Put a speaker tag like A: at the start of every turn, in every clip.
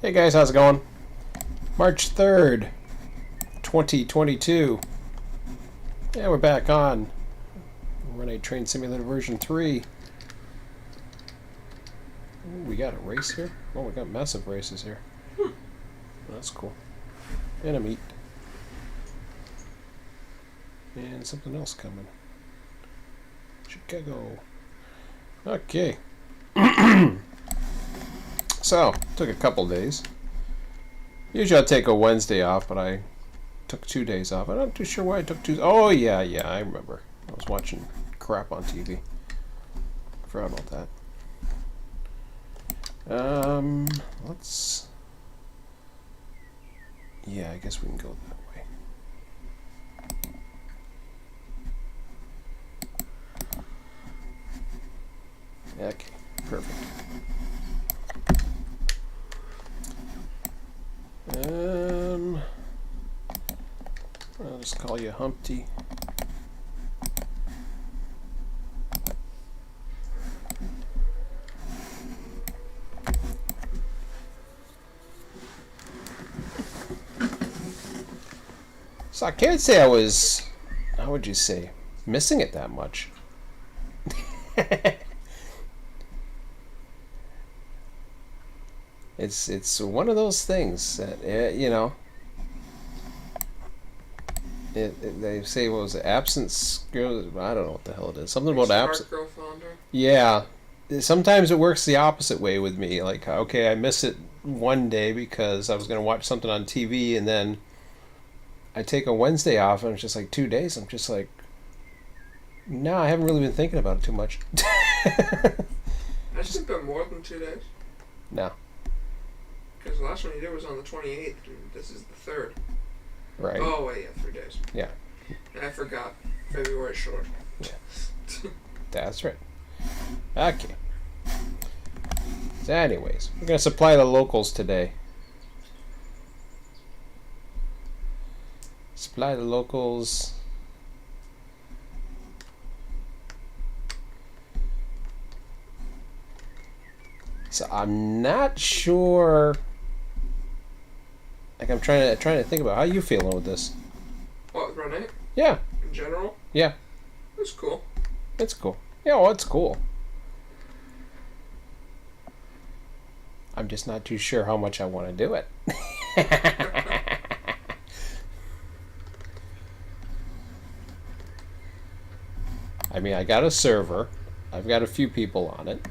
A: Hey guys, how's it going? March 3rd, 2022. Yeah, we're back on Run8 Train Simulator version 3. Ooh, we got a race here? Oh, we got massive races here. That's cool. And a meet. And something else coming. Chicago. Okay. So, took a couple days. Usually I take a Wednesday off, but I took 2 days off. I'm not too sure why I took 2. Oh, yeah, I remember. I was watching crap on TV. Forgot about that. Let's... Yeah, I guess we can go that way. Okay, perfect. I'll just call you Humpty. So I can't say I was, how would you say, missing it that much. It's one of those things that, you know, they say, what was it, absence, I don't know what the hell it is. Something about absence. Yeah. Sometimes it works the opposite way with me. Like, okay, I miss it one day because I was going to watch something on TV, and then I take a Wednesday off, and it's just like 2 days. I'm just like, no, I haven't really been thinking about it too much.
B: Has it been more than 2 days?
A: No.
B: Because the last one you did was on the 28th, and this is the 3rd.
A: Right.
B: Oh, wait, yeah, 3 days.
A: Yeah.
B: I forgot. February short.
A: Yeah. That's right. Okay. So anyways, we're going to supply the locals today. Supply the locals. So I'm not sure. Like, I'm trying to think about how you feeling with this.
B: What, with Run8?
A: Yeah.
B: In general?
A: Yeah.
B: It's cool.
A: It's cool. Yeah, well, it's cool. I'm just not too sure how much I want to do it. I mean, I got a server. I've got a few people on it.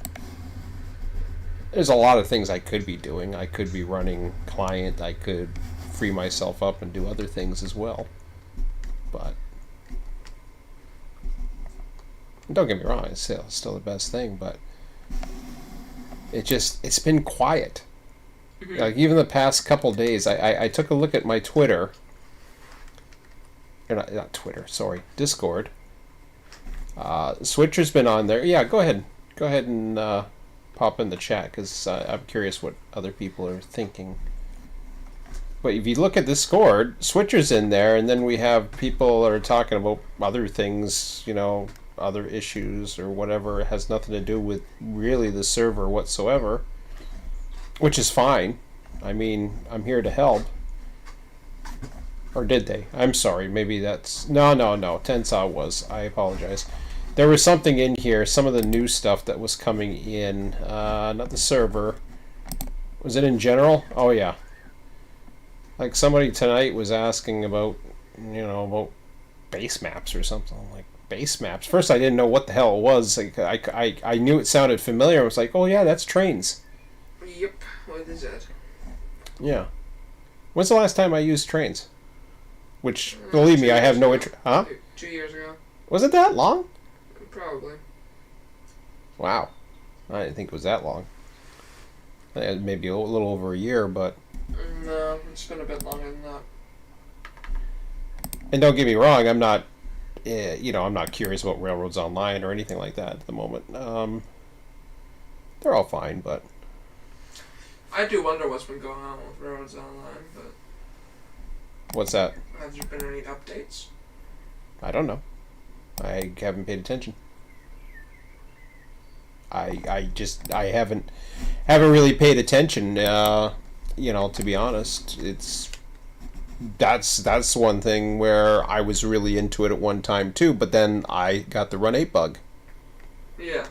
A: There's a lot of things I could be doing. I could be running client. I could free myself up and do other things as well. But don't get me wrong, it's still the best thing, but it's been quiet. Mm-hmm. Like, even the past couple days, I took a look at my Twitter. Or not Twitter, sorry, Discord. Switcher's been on there. Yeah, go ahead and pop in the chat, because I'm curious what other people are thinking. But if you look at Discord, Switcher's in there, and then we have people that are talking about other things, you know, other issues or whatever. It has nothing to do with really the server whatsoever, which is fine. I mean, I'm here to help. Or did they? I'm sorry. Maybe that's... No. Tensaw was. I apologize. There was something in here, some of the new stuff that was coming in. Not the server. Was it in general? Oh, yeah. Like, somebody tonight was asking about, you know, about base maps or something. I'm like, base maps? First, I didn't know what the hell it was. Like, I knew it sounded familiar. I was like, oh, yeah, that's trains.
B: Yep. What is that?
A: Yeah. When's the last time I used trains? Which, believe me, I have no interest. Huh?
B: 2 years ago.
A: Was it that long?
B: Probably.
A: Wow. I didn't think it was that long. Maybe a little over a year, but...
B: No, it's been a bit longer than that.
A: And don't get me wrong, I'm not, you know, I'm not curious about Railroads Online or anything like that at the moment. They're all fine, but...
B: I do wonder what's been going on with Railroads Online, but...
A: What's that?
B: Have there been any updates?
A: I don't know. I haven't paid attention. I haven't really paid attention. you know, to be honest, that's one thing where I was really into it at one time too, but then I got the Run8 bug.
B: Yeah.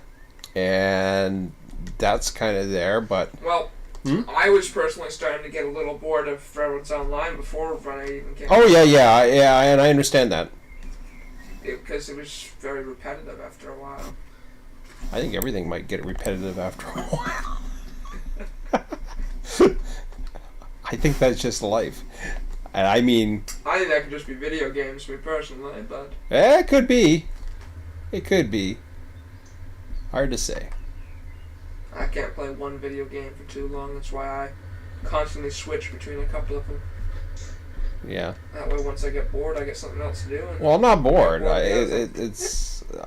A: And that's kind of there, but
B: Well, I was personally starting to get a little bored of Railroads Online before Run8 even came.
A: oh yeah, and I understand that.
B: Because it was very repetitive after a while.
A: I think everything might get repetitive after a while. I think that's just life. And I mean,
B: I think that could just be video games for me personally, but
A: it could be. It could be. Hard to say.
B: I can't play one video game for too long. That's why I constantly switch between a couple of them.
A: Yeah.
B: That way, once I get bored, I get something else to do. And
A: Well, I'm not bored.
B: bored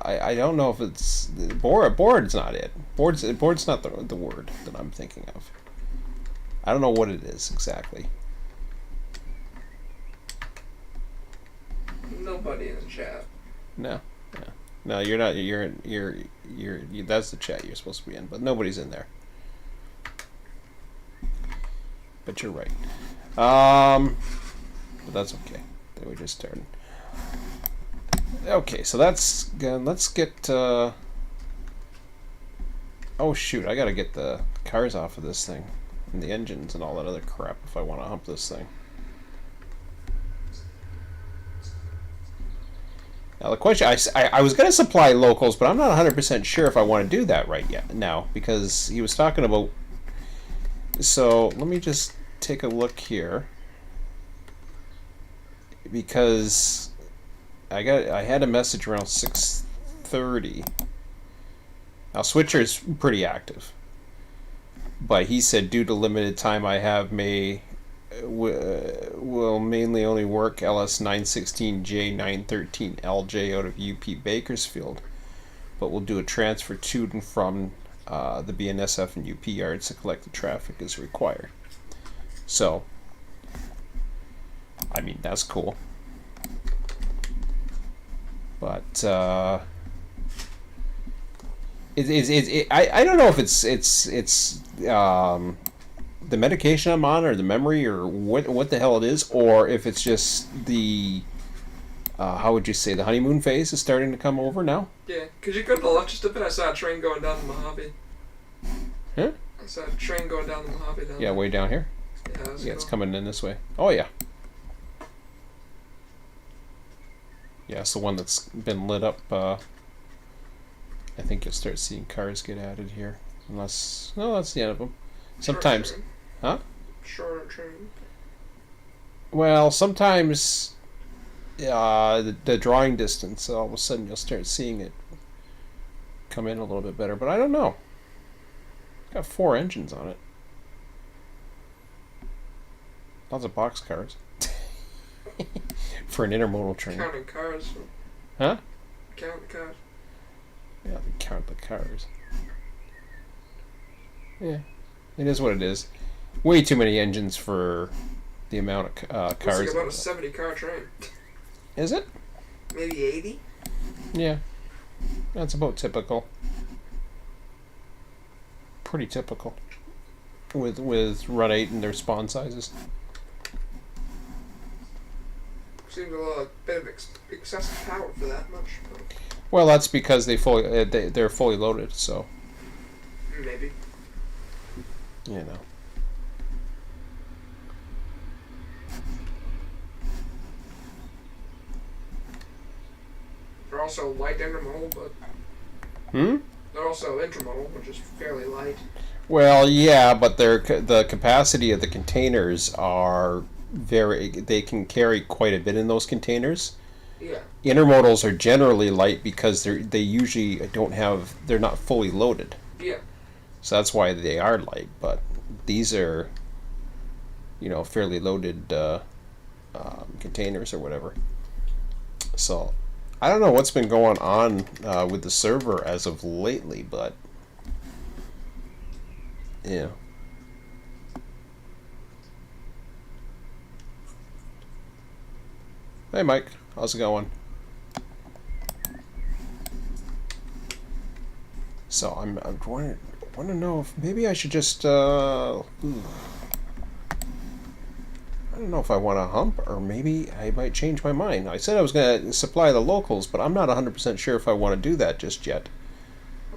A: I don't know if it's bored. Bored's not it. Bored's not the word that I'm thinking of. I don't know what it is exactly.
B: Nobody in the chat.
A: No. No, you're not. You're. That's the chat you're supposed to be in, but nobody's in there. But you're right. But that's okay. They were just starting. Okay, so that's good. Let's get. Oh shoot! I gotta get the cars off of this thing, and the engines and all that other crap if I want to hump this thing. Now the question, I was going to supply locals, but I'm not 100% sure if I want to do that right now, because he was talking about, so let me just take a look here, because I had a message around 6:30. Now Switcher's pretty active, but he said due to limited time I have will mainly only work LS 916J 913 LJ out of UP Bakersfield, but we'll do a transfer to and from the BNSF and UP yards to collect the traffic as required. So, I mean, that's cool. But I don't know if it's the medication I'm on, or the memory, or what the hell it is, or if it's just the how would you say, the honeymoon phase is starting to come over now.
B: Yeah, because you go to the left just a bit. I saw a train going down the Mojave.
A: Huh?
B: I saw a train going down the Mojave.
A: Yeah, way down here.
B: Yeah,
A: It's coming in this way. Oh yeah. Yeah, it's the one that's been lit up. I think you'll start seeing cars get added here, unless that's the end of them. Sometimes.
B: Shorter train.
A: Huh?
B: Shorter train.
A: Well, sometimes the drawing distance, all of a sudden you'll start seeing it come in a little bit better, but I don't know. It's got 4 engines on it. Lots of box cars. For an intermodal train.
B: Counting cars.
A: Huh?
B: Count the cars.
A: Yeah, they count the cars. Yeah, it is what it is. Way too many engines for the amount of cars.
B: It's like about a 70 car train.
A: Is it?
B: Maybe 80?
A: Yeah. That's about typical. Pretty typical. With Run8 and their spawn sizes.
B: Seems a bit of excessive power for that much. But
A: Well, that's because they're fully loaded, so
B: maybe.
A: you know.
B: They're also light intermodal, but they're also intermodal, which is fairly light.
A: Well, yeah, but the capacity of the containers are they can carry quite a bit in those containers.
B: Yeah.
A: Intermodals are generally light because they usually they're not fully loaded.
B: Yeah.
A: So that's why they are light, but these are, fairly loaded containers or whatever. So I don't know what's been going on with the server as of lately, but yeah. Hey Mike, how's it going? So I'm want to know if maybe I should just don't know if I want a hump, or maybe I might change my mind. I said I was going to supply the locals, but I'm not 100% sure if I want to do that just yet.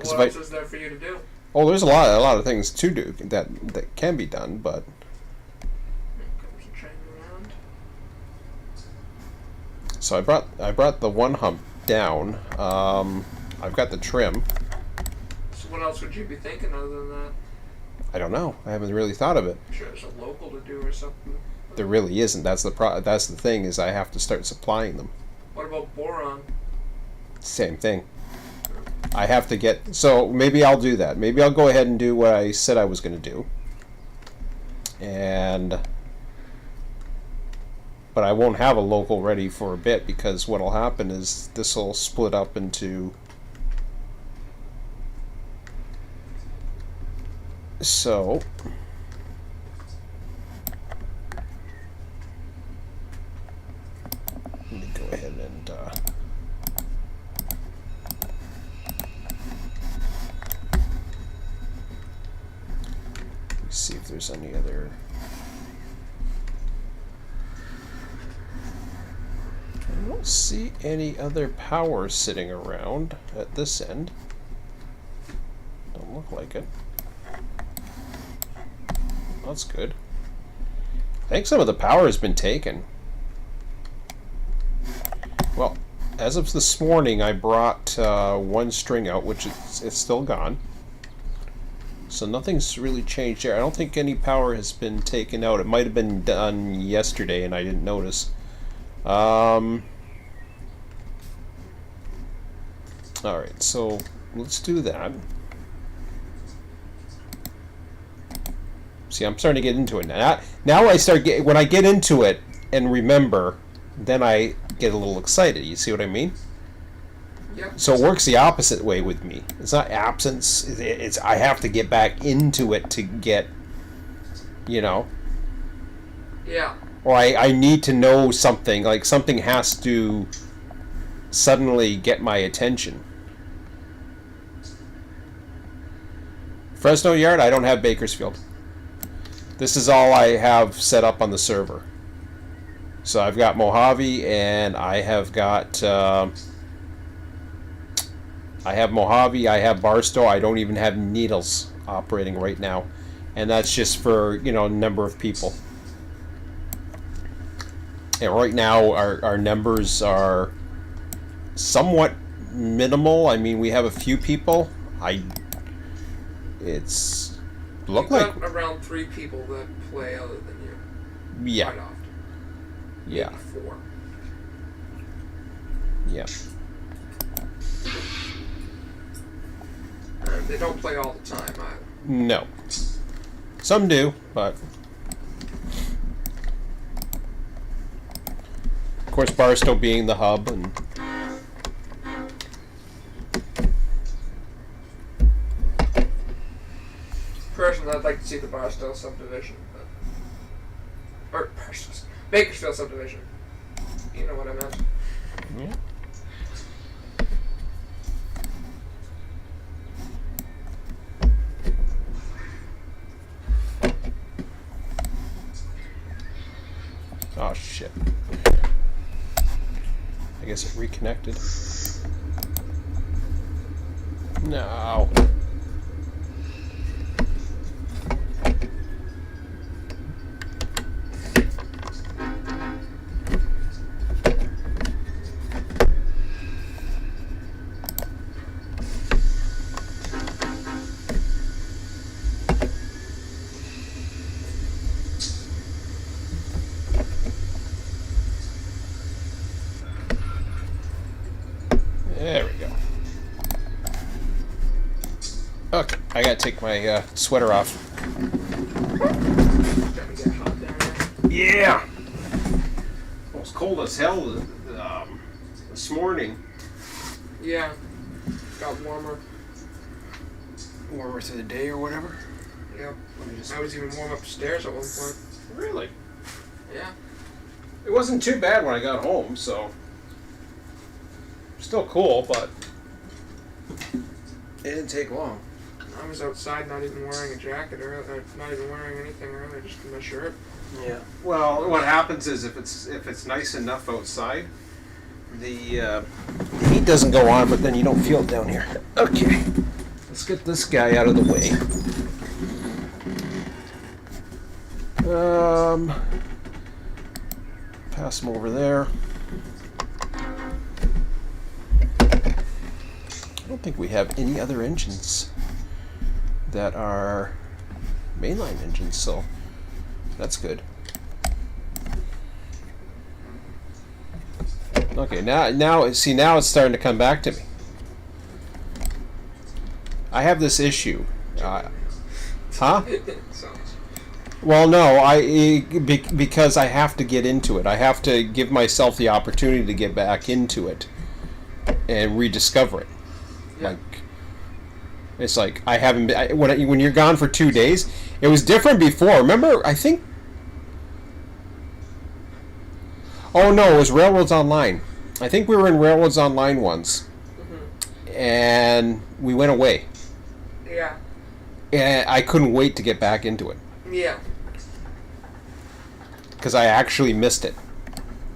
B: What else is there for you to do?
A: Oh, there's a lot of things to do that can be done, but so I brought the one hump down. I've got the trim.
B: So what else would you be thinking other than that?
A: I don't know. I haven't really thought of it.
B: I'm sure there's a local to do or something.
A: There really isn't. That's the thing, is I have to start supplying them.
B: What about boron?
A: Same thing. I have to get, so maybe I'll do that. Maybe I'll go ahead and do what I said I was going to do. But I won't have a local ready for a bit, because what'll happen is this will split up into, so let me go ahead and see if there's any other. I don't see any other power sitting around at this end. Don't look like it. That's good. I think some of the power has been taken. Well, as of this morning, I brought one string out, which it's still gone. So nothing's really changed there. I don't think any power has been taken out. It might have been done yesterday and I didn't notice. Alright, so let's do that. See, I'm starting to get into it now. Now when I get into it and remember, then I get a little excited. You see what I mean?
B: Yep.
A: So it works the opposite way with me. It's not absence. It's I have to get back into it to get, you know.
B: Yeah.
A: Or I need to know something. Like something has to suddenly get my attention. Fresno Yard, I don't have Bakersfield. This is all I have set up on the server. So I've got Mojave and I have got I have Mojave, I have Barstow. I don't even have Needles operating right now. And that's just for, you know, number of people. And right now our numbers are somewhat minimal. I mean, we have a few people. It's look like
B: around 3 people that play other than you.
A: Yeah.
B: Quite often.
A: Yeah.
B: Maybe 4.
A: Yeah.
B: And they don't play all the time either.
A: No. Some do, but of course Barstow being the hub and
B: Personally, I'd like to see the Barstow subdivision. Or Bakersfield subdivision. You know what I meant.
A: yeah. Oh shit. I guess it reconnected. No. There we go. Okay, I gotta take my sweater off. Yeah! It was cold as hell this morning.
B: Yeah. Got warmer.
A: Warmer through the day or whatever?
B: Yep. I was even warm upstairs at one point.
A: Really?
B: Yeah.
A: It wasn't too bad when I got home, so... Still cool, but... It didn't take long.
B: I was outside not even wearing a jacket or not even wearing anything earlier, just in my shirt.
A: Yeah. Well, what happens is if it's nice enough outside, the heat doesn't go on, but then you don't feel it down here. Okay. Let's get this guy out of the way. Pass him over there. I don't think we have any other engines that are mainline engines, so that's good. Okay, now it's starting to come back to me. I have this issue. Huh? Well, no, because I have to get into it. I have to give myself the opportunity to get back into it and rediscover it.
B: Yeah.
A: Like, it's like I haven't been, when you're gone for 2 days. It was different before. Remember, I think. Oh no, it was Railroads Online. I think we were in Railroads Online once, and we went away.
B: Yeah.
A: And I couldn't wait to get back into it.
B: Yeah.
A: Because I actually missed it.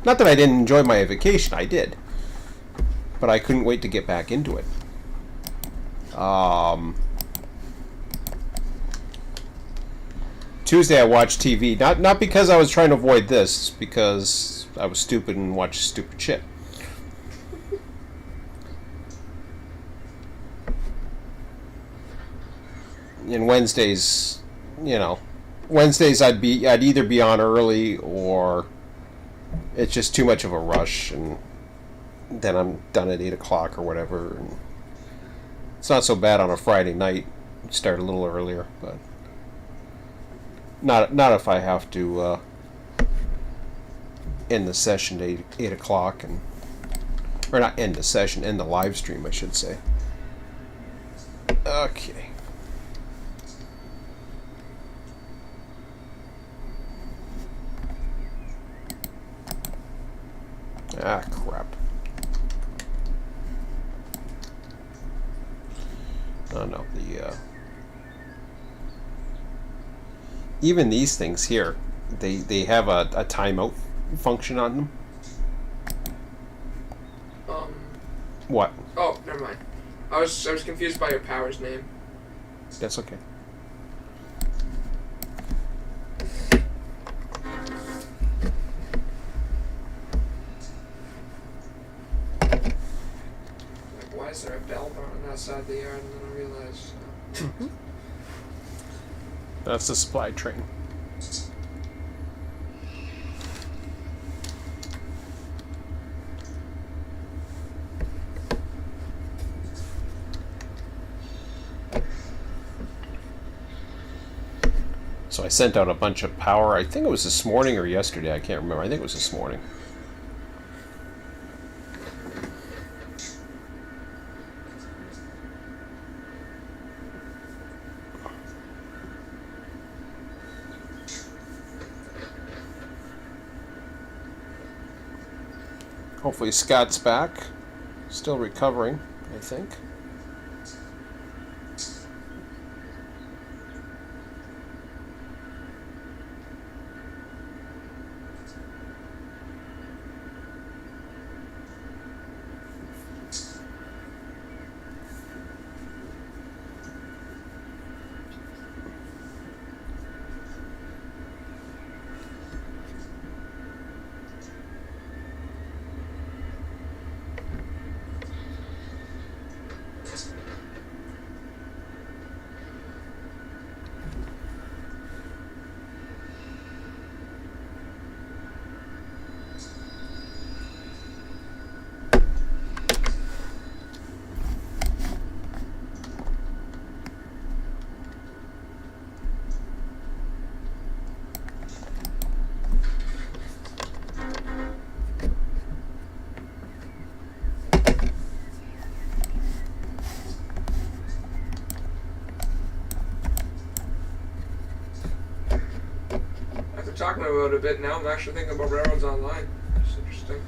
A: Not that I didn't enjoy my vacation, I did. But I couldn't wait to get back into it. Tuesday I watched TV. Not because I was trying to avoid this, because I was stupid and watched stupid shit. And Wednesdays, Wednesdays I'd either be on early or it's just too much of a rush, and then I'm done at 8 o'clock or whatever. And it's not so bad on a Friday night. Start a little earlier, but not if I have to end the session at 8 o'clock, or not end the session, end the live stream, I should say. Okay. Ah, crap. Oh no, even these things here, they have a timeout function on them. What?
B: Oh, never mind. I was confused by your power's name.
A: That's okay.
B: Why is there a bell bar on that side of the yard? And then I realized.
A: That's the supply train. So I sent out a bunch of power. I think it was this morning or yesterday. I can't remember. I think it was this morning. Hopefully Scott's back. Still recovering, I think.
B: Talking about it a bit now. I'm actually thinking about Railroads Online. It's interesting.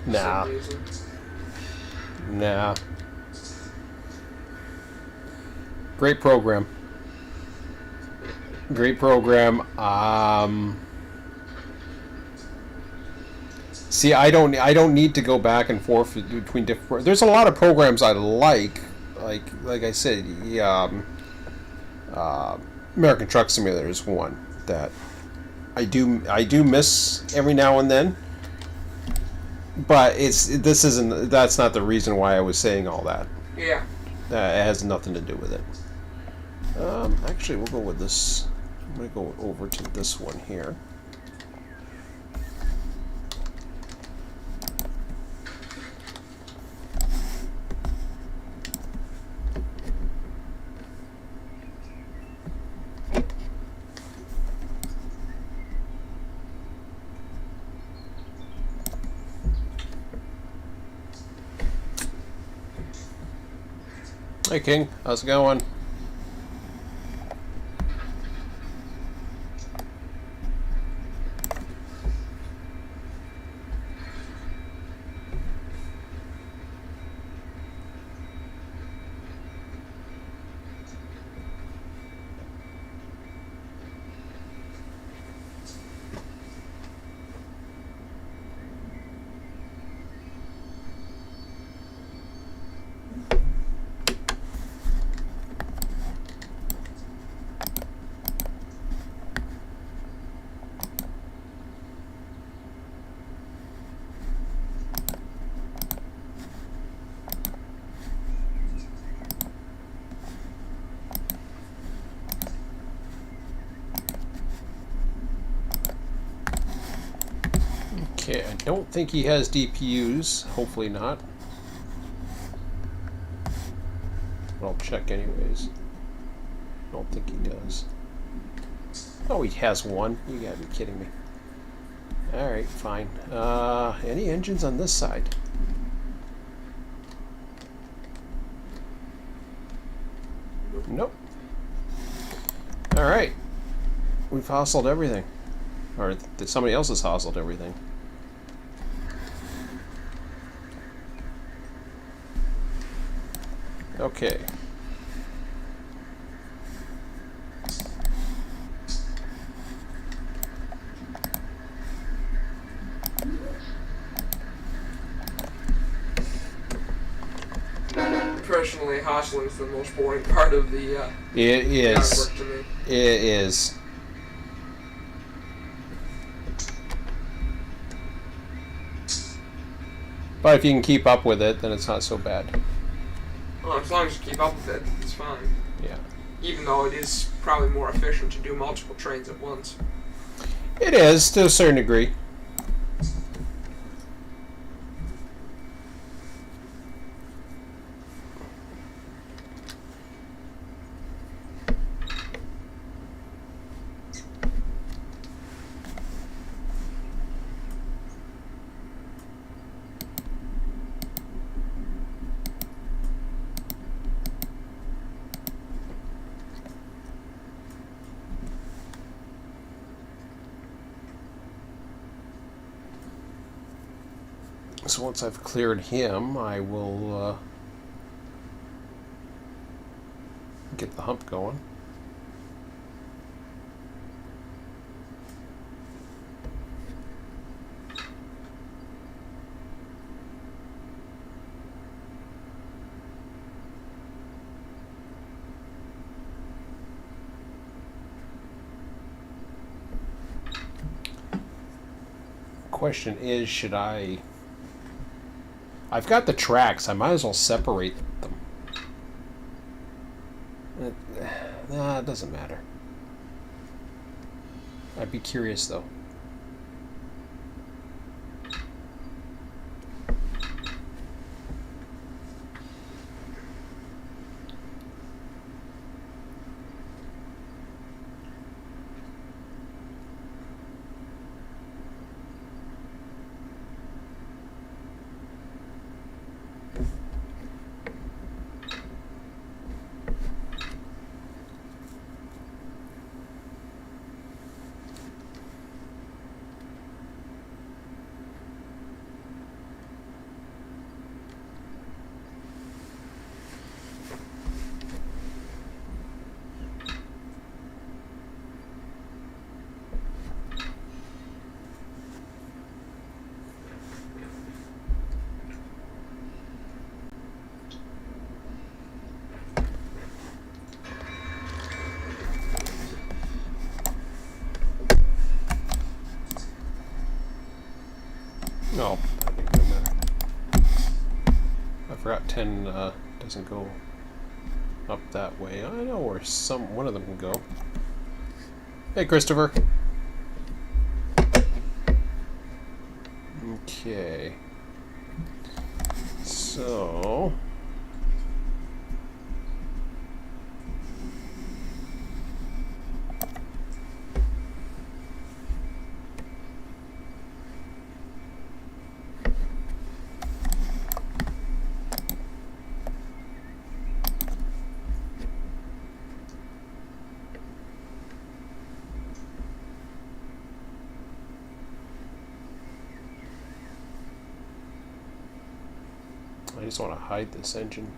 A: Nah. Nah. Great program. Great program. See, I don't need to go back and forth between different. There's a lot of programs I like I said, American Truck Simulator is one that I do miss every now and then. But that's not the reason why I was saying all that.
B: Yeah.
A: It has nothing to do with it. Actually, we'll go with this. I'm going to go over to this one here. Hey King, how's it going? Okay, I don't think he has DPUs. Hopefully not. But I'll check anyways. I don't think he does. Oh, he has one. You gotta be kidding me. Alright, fine. Any engines on this side? Nope. Alright. We've hustled everything. Or somebody else has hustled everything. Okay.
B: Personally, hustling is the most boring part of the
A: It is.
B: work to me.
A: It is. But if you can keep up with it, then it's not so bad.
B: Well, as long as you keep up with it, it's fine.
A: Yeah.
B: Even though it is probably more efficient to do multiple trains at once.
A: It is, to a certain degree. So once I've cleared him, I will get the hump going. Question is, should I've got the tracks, I might as well separate them. Nah, it doesn't matter. I'd be curious though. No, I think it doesn't matter. I forgot 10 doesn't go up that way. I know where one of them can go. Hey, Christopher. Okay. So. I just want to hide this engine.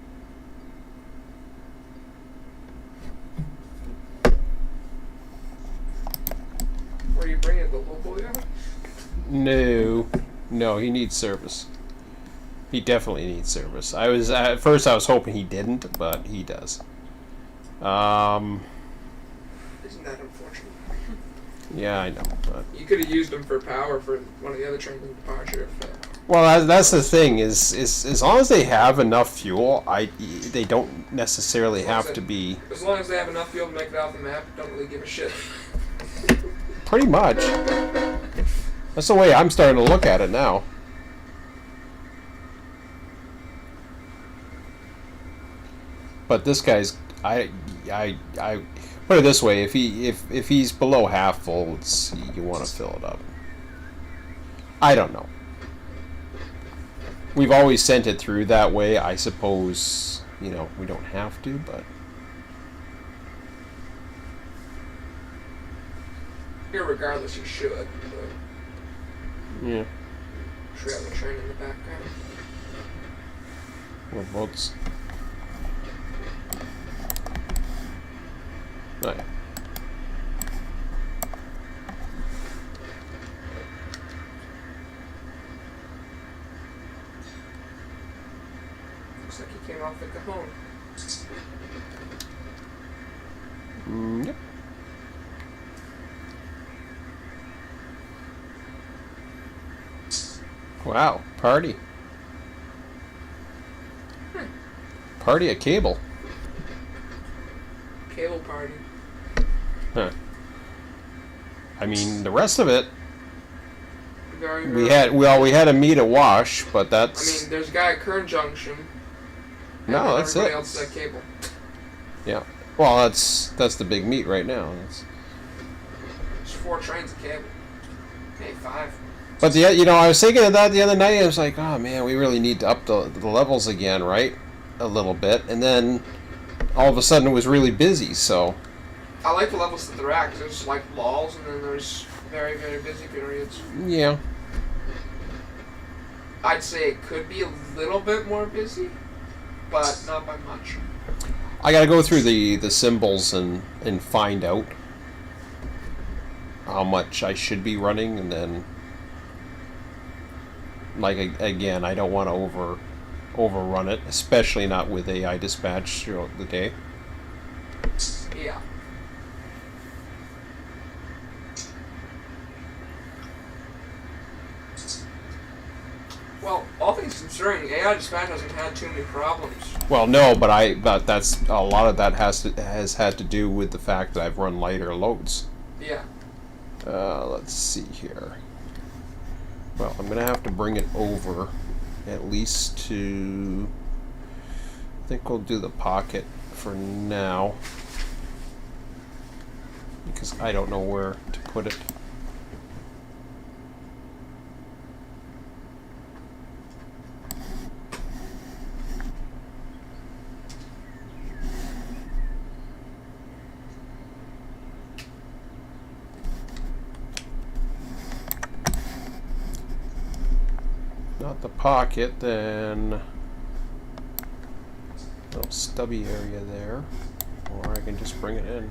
B: Where you bring it, the local yard?
A: No, he needs service. He definitely needs service. At first I was hoping he didn't, but he does.
B: Isn't that unfortunate?
A: Yeah, I know. But
B: You could have used them for power for one of the other trains in the power shift.
A: well, that's the thing. Is as long as they have enough fuel, they don't necessarily have to be.
B: As long as they have enough fuel to make it off the map, don't really give a shit.
A: Pretty much. That's the way I'm starting to look at it now. But this guy's, I put it this way: if he's below half full, you want to fill it up. I don't know. We've always sent it through that way. I suppose we don't have to, but
B: Irregardless, you should. But
A: yeah.
B: should have a train in the background.
A: Well, boats. Right.
B: Looks like he came off the Cajon.
A: Yep. Wow, party. Party at Cable.
B: Cable party.
A: Huh. I mean, the rest of it,
B: Very,
A: we had to meet at Wash, but
B: I
A: that's
B: mean, there's a guy at Kern Junction.
A: no, that's
B: everybody
A: it.
B: else is at Cable.
A: Yeah. Well, that's the big meet right now.
B: There's 4 trains at Cable. Maybe 5.
A: But I was thinking of that the other night. I was like, oh man, we really need to up the levels again, right? A little bit, and then all of a sudden it was really busy. So
B: I like the levels that they're at, 'cause there's like lulls and then there's very, very busy periods.
A: yeah,
B: I'd say it could be a little bit more busy, but not by much.
A: I got to go through the symbols and find out how much I should be running, and then again, I don't want to overrun it, especially not with AI dispatch throughout the day.
B: Yeah. Well, all things considering, AI dispatch hasn't had too many problems.
A: Well, no, but that's a lot of that has had to do with the fact that I've run lighter loads.
B: Yeah.
A: Let's see here. Well, I'm gonna have to bring it over at least to. I think we'll do the pocket for now because I don't know where to put it. Not the pocket, then little stubby area there, or I can just bring it in.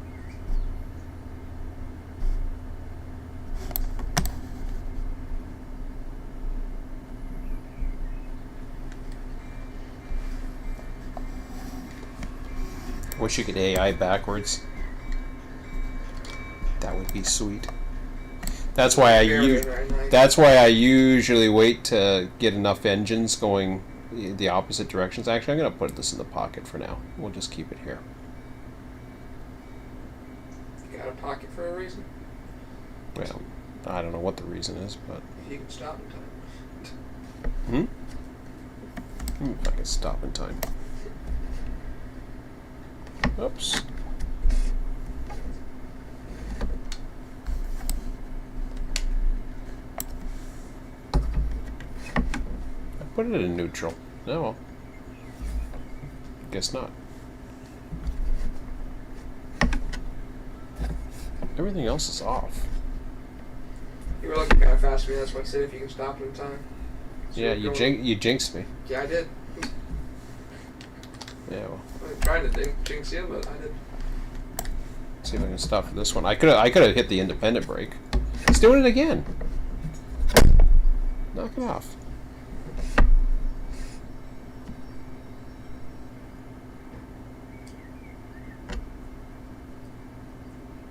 A: Wish you could AI backwards. That would be sweet. That's why
B: Very
A: that's why I usually wait to get enough engines going the opposite directions. Actually, I'm going to put this in the pocket for now. We'll just keep it here.
B: You got a pocket for a reason.
A: Well, I don't know what the reason is, but
B: If you can stop in time.
A: if I can stop in time. Oops. I put it in neutral. No. Guess not. Everything else is off.
B: You were looking kind of fast for me. That's why I said if you can stop in time. So
A: Yeah, you jinxed me.
B: Yeah, I did.
A: Yeah, well.
B: I tried to jinx you, but I did.
A: See if I can stop for this one. I could have hit the independent brake. It's doing it again. Knock it off.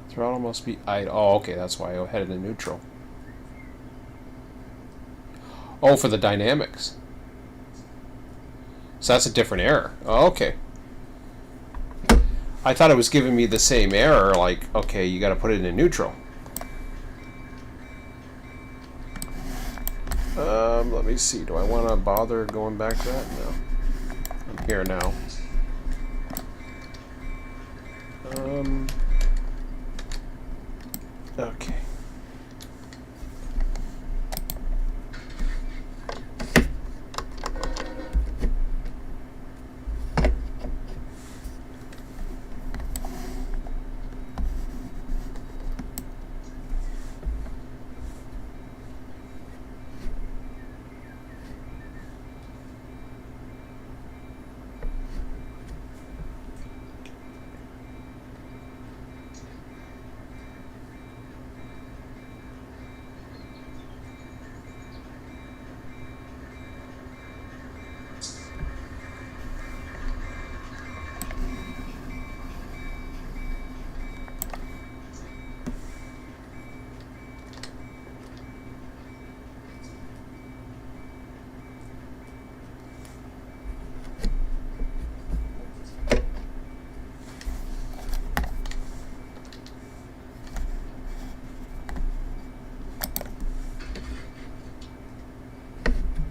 A: Throttle must be idle. Oh, okay, that's why I headed in neutral. Oh, for the dynamics. So that's a different error. Oh, okay. I thought it was giving me the same error, like, okay, you got to put it in neutral. Let me see. Do I want to bother going back to that? No. I'm here now. Okay.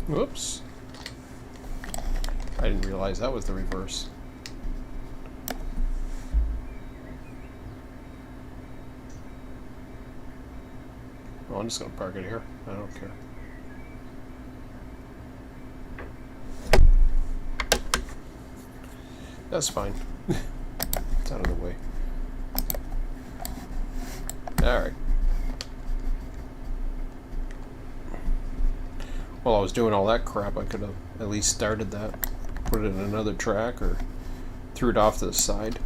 A: Whoops. I didn't realize that was the reverse. Oh, I'm just going to park it here. I don't care. That's fine. It's out of the way. Alright. While I was doing all that crap, I could have at least started that, put it in another track, or threw it off to the side.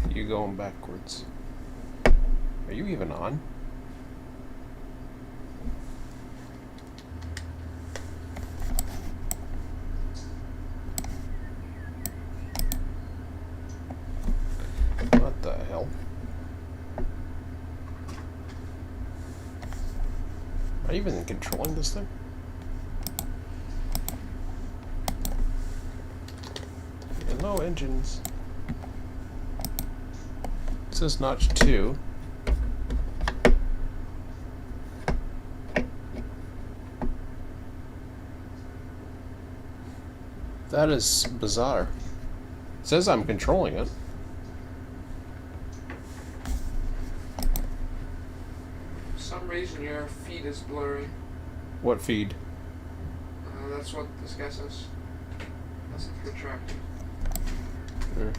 A: You going backwards. Are you even on? What the hell? Am I even controlling this thing? Hello, engines. It says notch 2. That is bizarre. It says I'm controlling it.
B: reason your feed is blurry.
A: What feed?
B: That's what this guy says. That's it's retracting.
A: Hmm.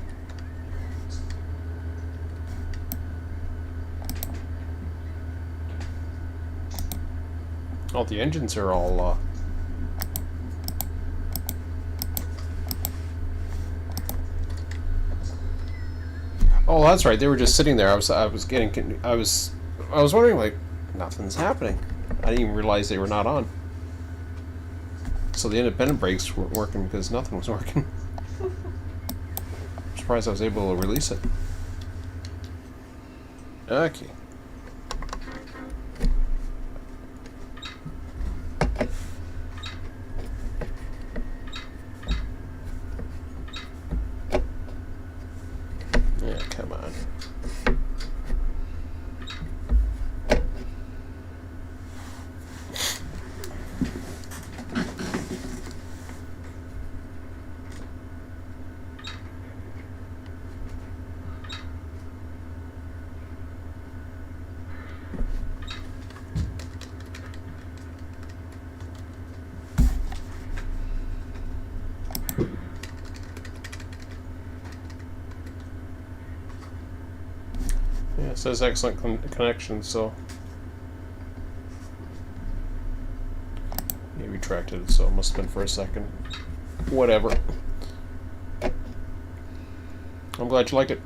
A: Oh, the engines are all. Oh, that's right. They were just sitting there. I was wondering, like, nothing's happening. I didn't even realize they were not on. So the independent brakes weren't working because nothing was working. I'm surprised I was able to release it. Okay. Yeah, come on. Yeah, it says excellent connection, so he retracted it, so it must have been for a second. Whatever. I'm glad you liked it.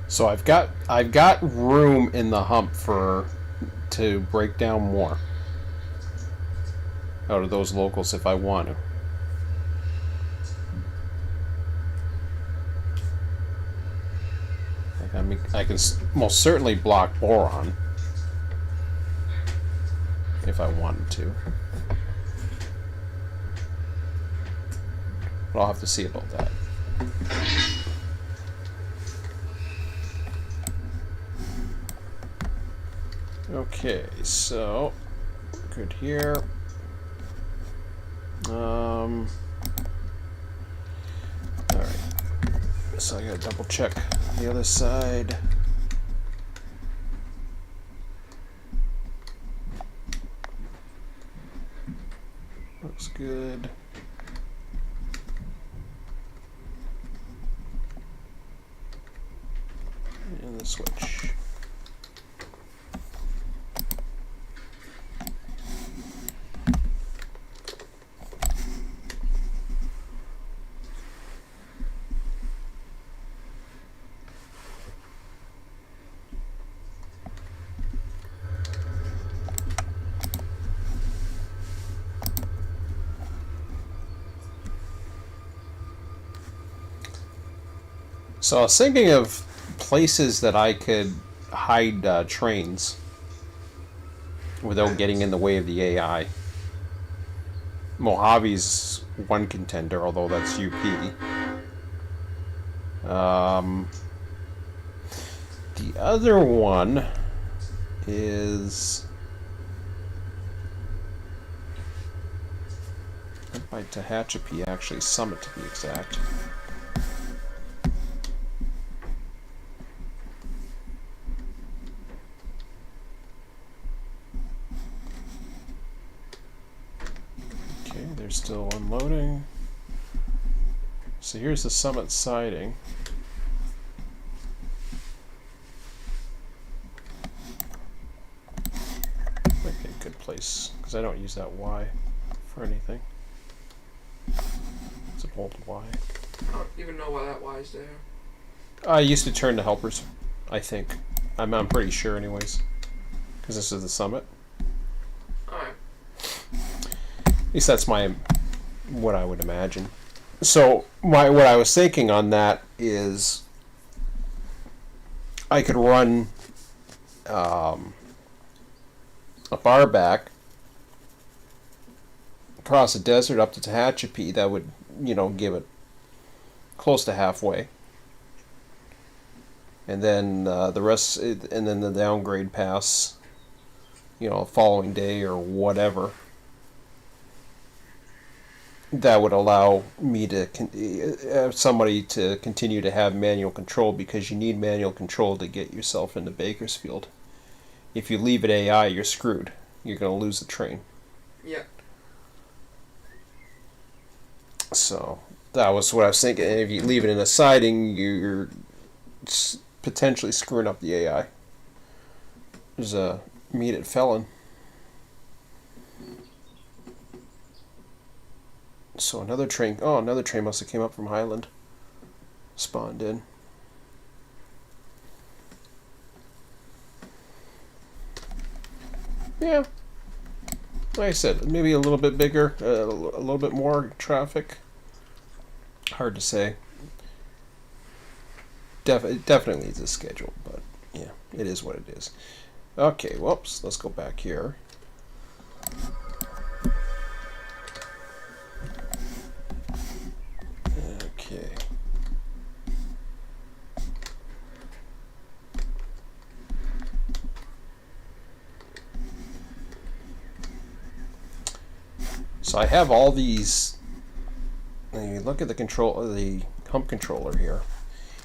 A: So I've got room in the hump to break down more out of those locals if I want to. Like, I mean, I can most certainly block boron if I wanted to, but I'll have to see about that. Okay, so good here. All right. So I gotta double check the other side. Looks good. And the switch. So I was thinking of places that I could hide trains without getting in the way of the AI. Mojave's one contender, although that's UP. The other one is not by Tehachapi, actually Summit to be exact. Okay, they're still unloading. So here's the Summit siding. Might be a good place, because I don't use that Y for anything. It's an old Y.
B: I don't even know why that Y is there.
A: I used to turn to helpers, I think. I'm pretty sure anyways. Because this is the Summit.
B: Alright.
A: At least that's what I would imagine. So what I was thinking on that is I could run a bar back across the desert up to Tehachapi. That would, give it close to halfway. And then the rest, and then the downgrade pass, following day or whatever. That would allow me to somebody to continue to have manual control, because you need manual control to get yourself into Bakersfield. If you leave it AI, you're screwed. You're going to lose the train.
B: Yeah.
A: So that was what I was thinking. And if you leave it in a siding, you're potentially screwing up the AI. There's a immediate felon. So another train. Oh, another train must have came up from Highland. Spawned in. Yeah. Like I said, maybe a little bit bigger, a little bit more traffic. Hard to say. Definitely is a schedule, but yeah, it is what it is. Okay, whoops. Let's go back here. Okay. So I have all these. You look at the hump controller here,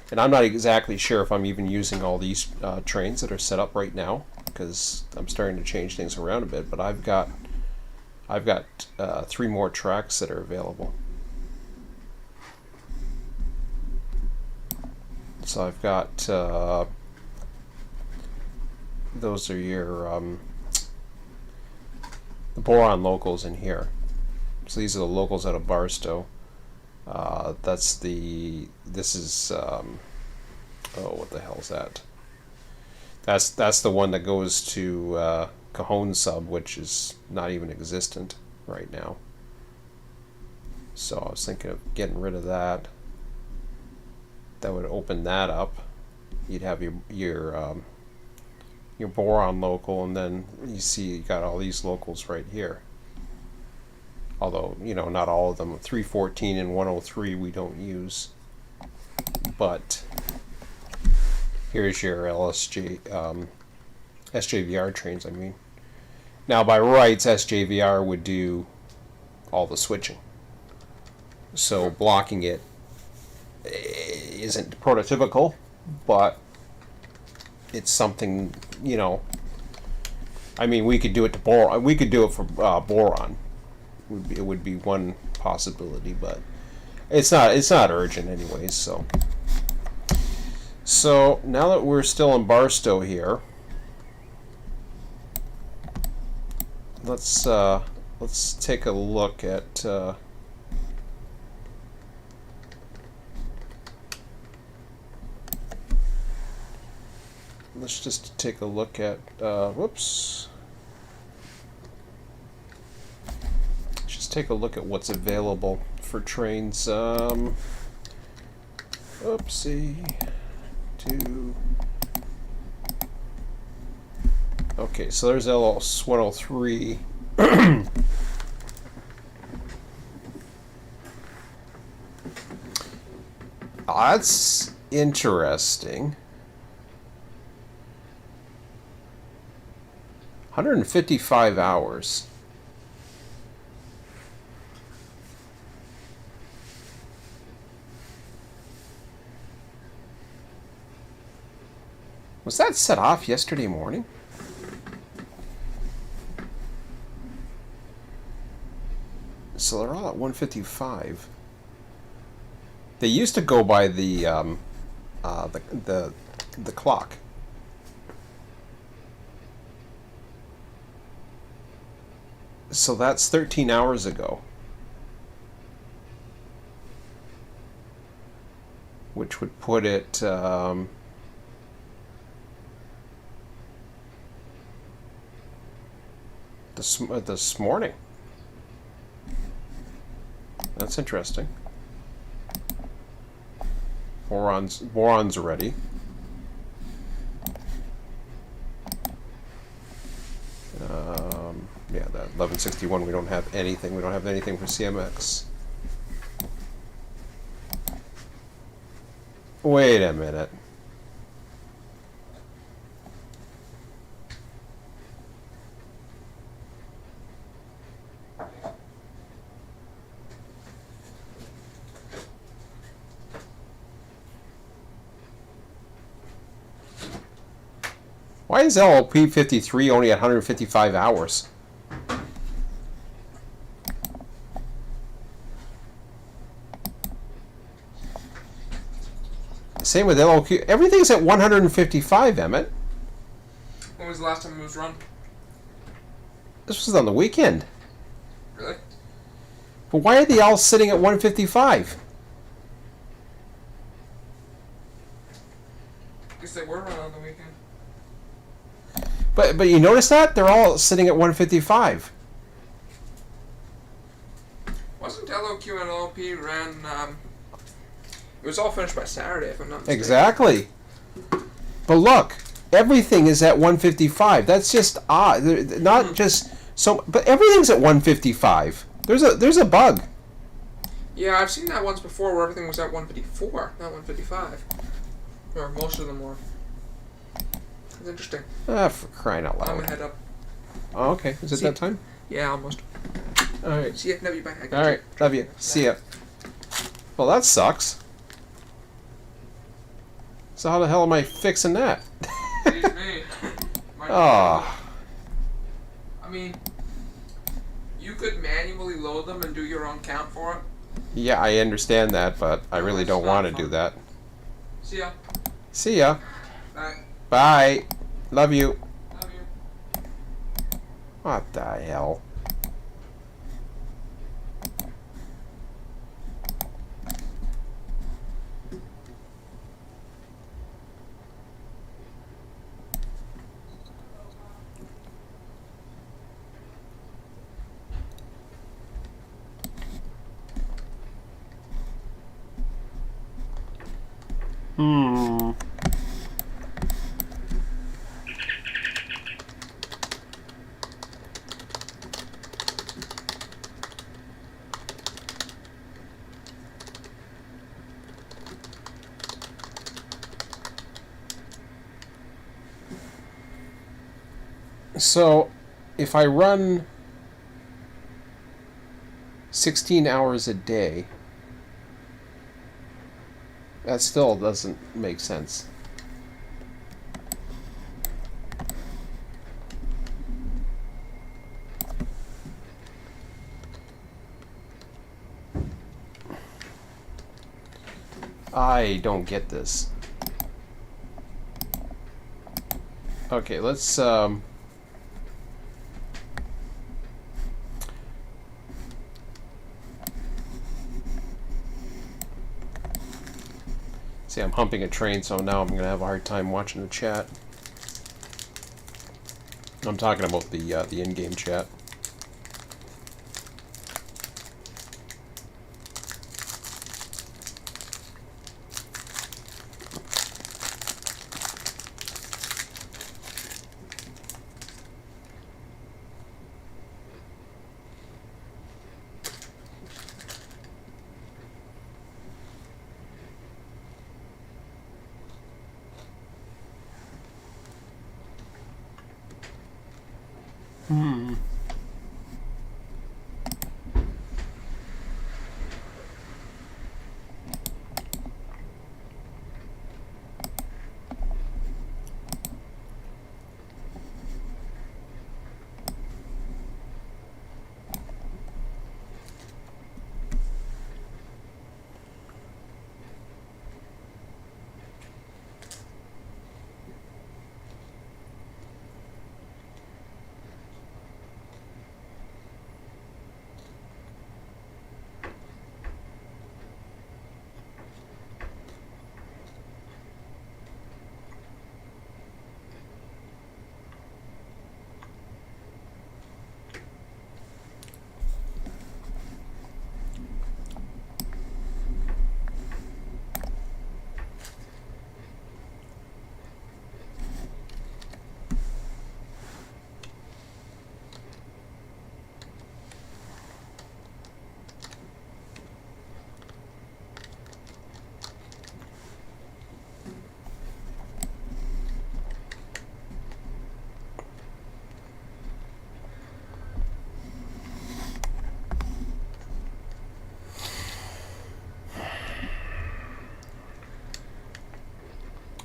A: and I'm not exactly sure if I'm even using all these trains that are set up right now, because I'm starting to change things around a bit. But I've got 3 more tracks that are available. So I've got those are your the boron locals in here. So these are the locals out of Barstow. This is oh, what the hell is that? That's the one that goes to Cajon sub, which is not even existent right now. So I was thinking of getting rid of that. That would open that up. You'd have your boron local, and then you see you got all these locals right here. Although, not all of them. 314 and 103 we don't use. But here's your SJVR trains, I mean. Now, by rights, SJVR would do all the switching. So blocking it isn't prototypical, but it's something, I mean, we could do it to boron. We could do it for boron. It would be one possibility, but it's not urgent anyways. So now that we're still in Barstow here, let's take a look at let's just take a look at whoops. Take a look at what's available for trains. Oopsie. 2. Okay, so there's LS103. That's interesting. 155 hours. Was that set off yesterday morning? So they're all at 155. They used to go by the clock. So that's 13 hours ago. Which would put it this morning. That's interesting. Boron's ready. Yeah, that 1161. We don't have anything. We don't have anything for CMX. Wait a minute. Why is LLP 53 only at 155 hours? Same with LLQ. Everything's at 155, Emmett.
B: When was the last time it was run?
A: This was on the weekend.
B: Really?
A: But why are they all sitting at 155?
B: I guess they were run on the weekend.
A: But you notice that? They're all sitting at 155.
B: Wasn't LOQ and LLP ran, it was all finished by Saturday, if I'm not mistaken.
A: Exactly. But look, everything is at 155. That's just odd. Not just so, but everything's at 155. There's a bug.
B: Yeah, I've seen that once before where everything was at 154, not 155. Or most of them were. It's interesting.
A: Ah, for crying out
B: I'm
A: loud.
B: gonna head up.
A: Oh, okay. Is it
B: See-
A: that time?
B: Yeah, almost.
A: All right.
B: See ya. Love you. Bye. I got
A: All right. Love you. See ya. Well, that sucks. So how the hell am I fixing that?
B: Excuse me.
A: Oh.
B: I mean, you could manually load them and do your own count for it.
A: Yeah, I understand that, but I really
B: that's
A: don't
B: not
A: want to
B: fun.
A: do that.
B: See ya.
A: See ya.
B: Bye.
A: Bye. Love you.
B: Love you.
A: What the hell? Hmm. So, if I run 16 hours a day, that still doesn't make sense. I don't get this. Okay, let's see, I'm humping a train, so now I'm going to have a hard time watching the chat. I'm talking about the in-game chat.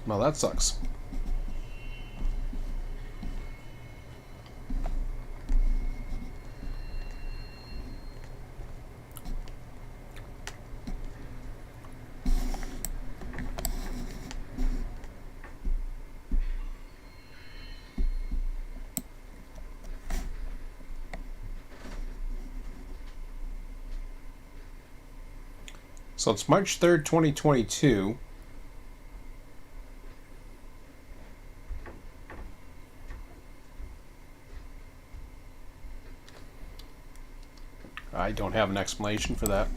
A: Well, that sucks. So it's March 3rd, 2022. I don't have an explanation for that.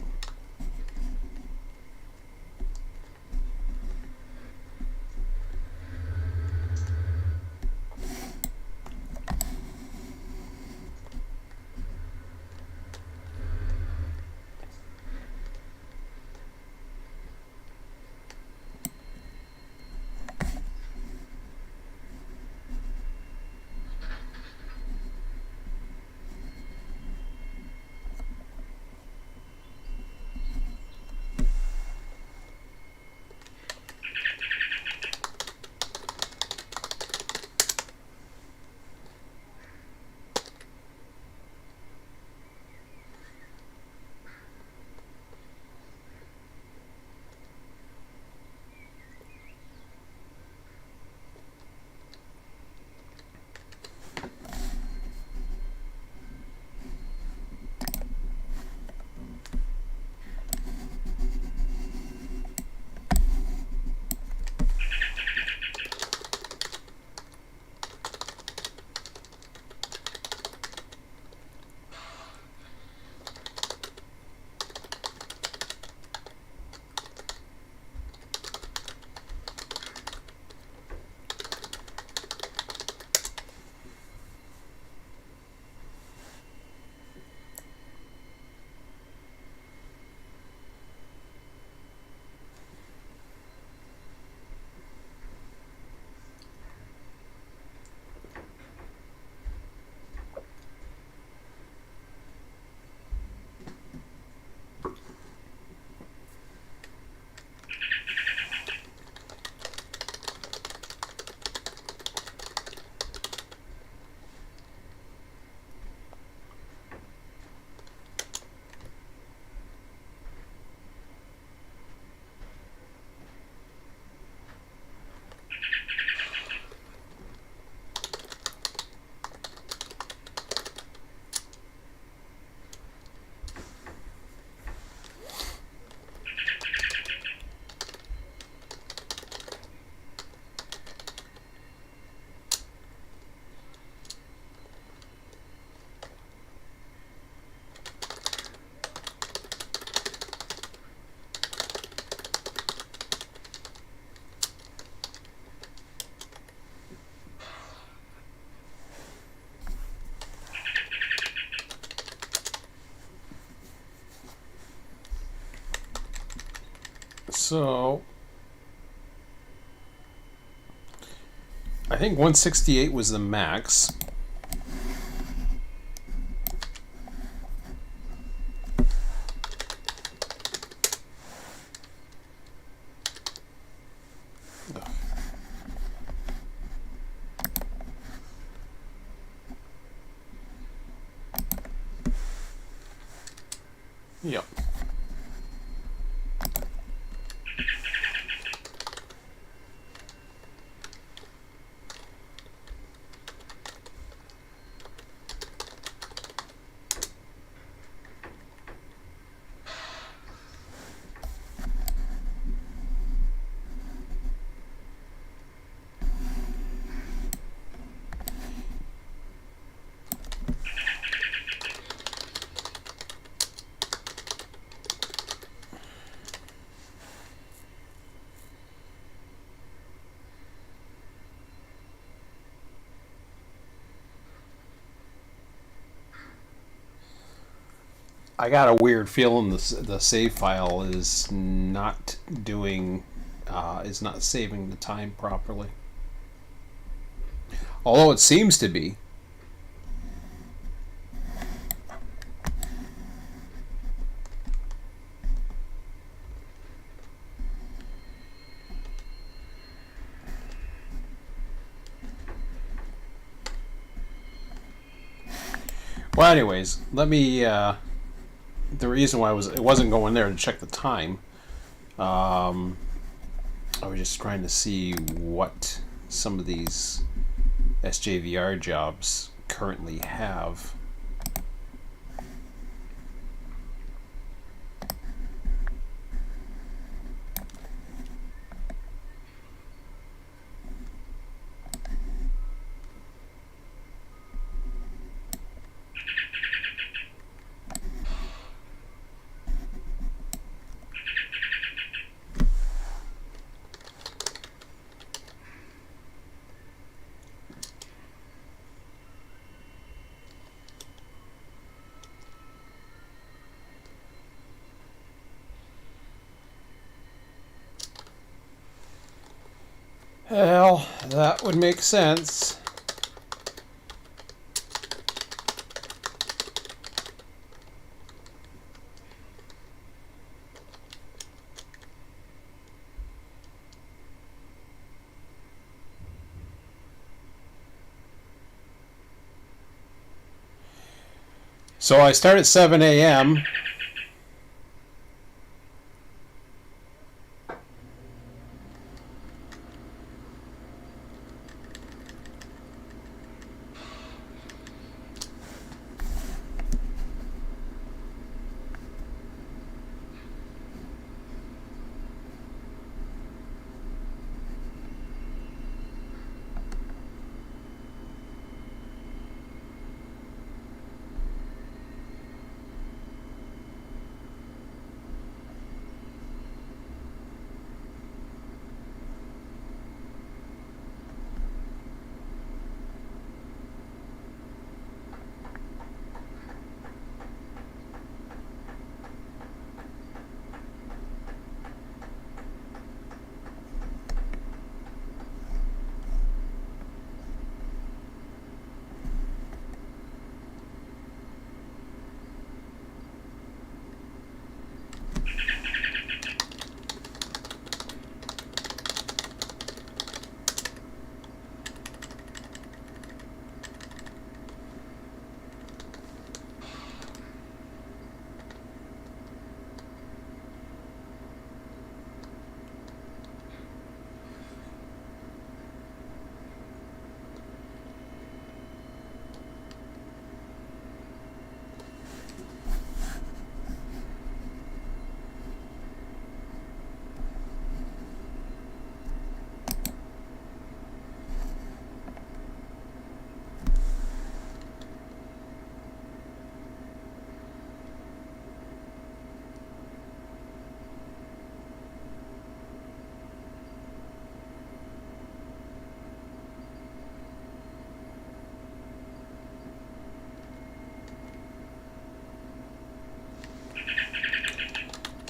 A: So I think 168 was the max. Yep. I got a weird feeling the save file is not doing is not saving the time properly. Although it seems to be. Well, anyways, let me. The reason why it wasn't going there to check the time. I was just trying to see what some of these SJVR jobs currently have. Well, that would make sense. So I start at 7 a.m.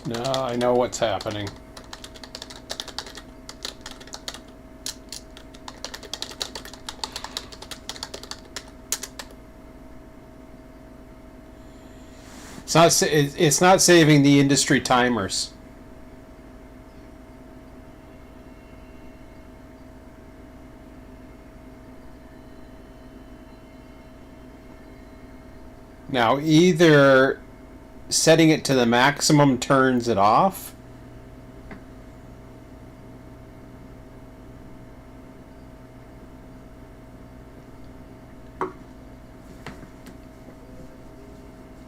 A: Now I know what's happening. It's not saving the industry timers. Now either setting it to the maximum turns it off.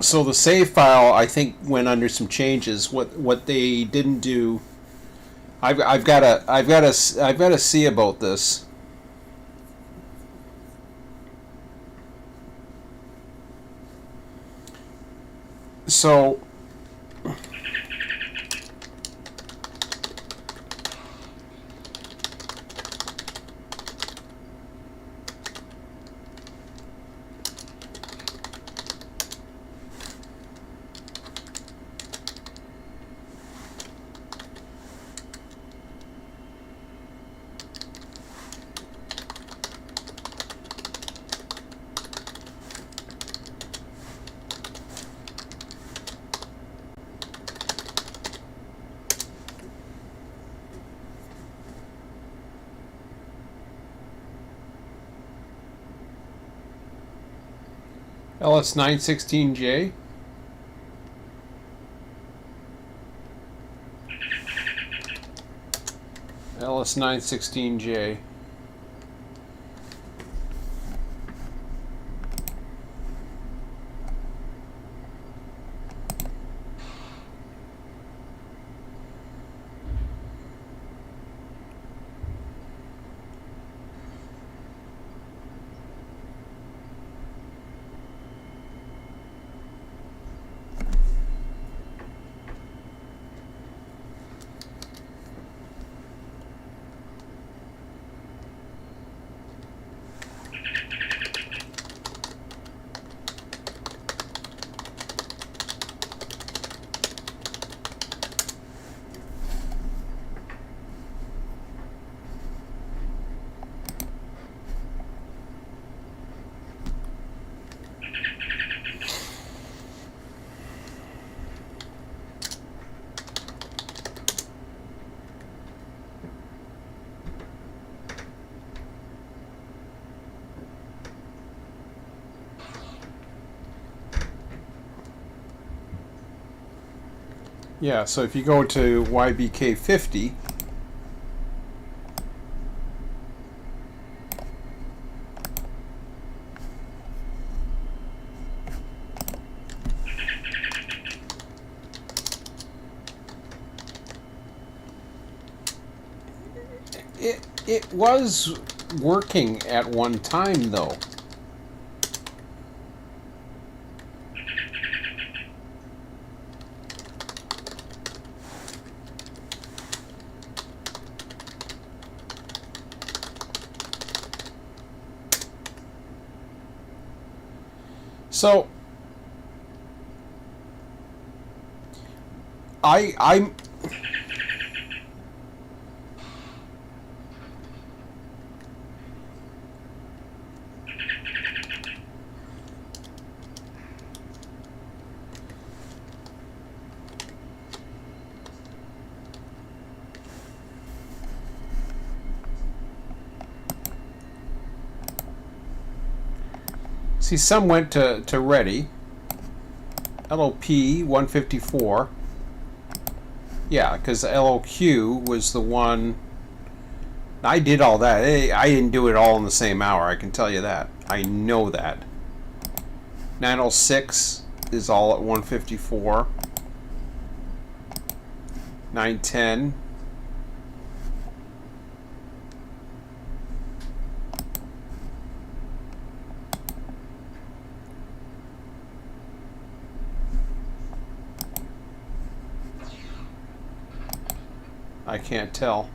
A: So the save file, I think, went under some changes. What they didn't do, I've got to see about this. So LS916J. LS916J. Yeah, so if you go to YBK50, it was working at one time though. So I'm see some went to ready. LOP 154. Yeah, because LOQ was the one. I did all that. I didn't do it all in the same hour, I can tell you that. I know that. 906 is all at 154. 910. I can't tell.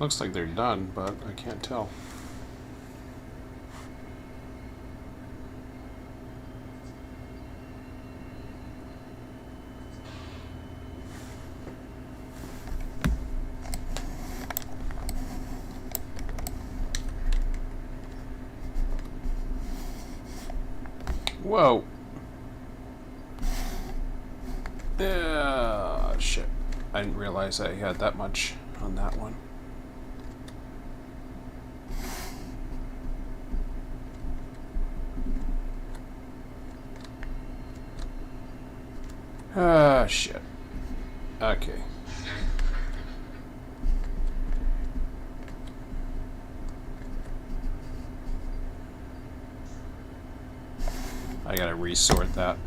A: Looks like they're done, but I can't tell. Whoa. Shit. I didn't realize I had that much on that one. Shit. Okay. I gotta resort that.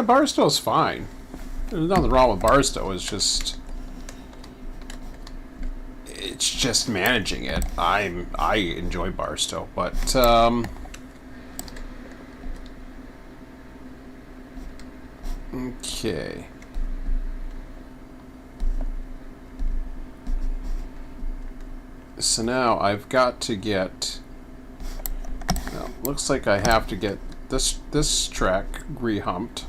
A: Barstow's fine. There's nothing wrong with Barstow. It's just managing it. I enjoy Barstow, but okay. So now I've got to get. Well, looks like I have to get this track rehumped.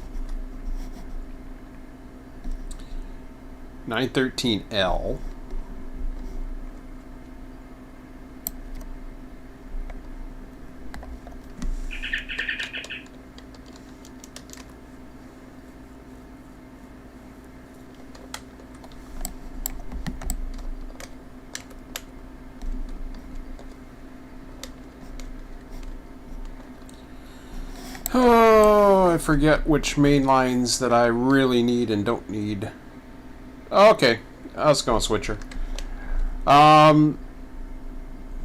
A: 913L. forget which main lines that I really need and don't need. Okay, let's go on switcher.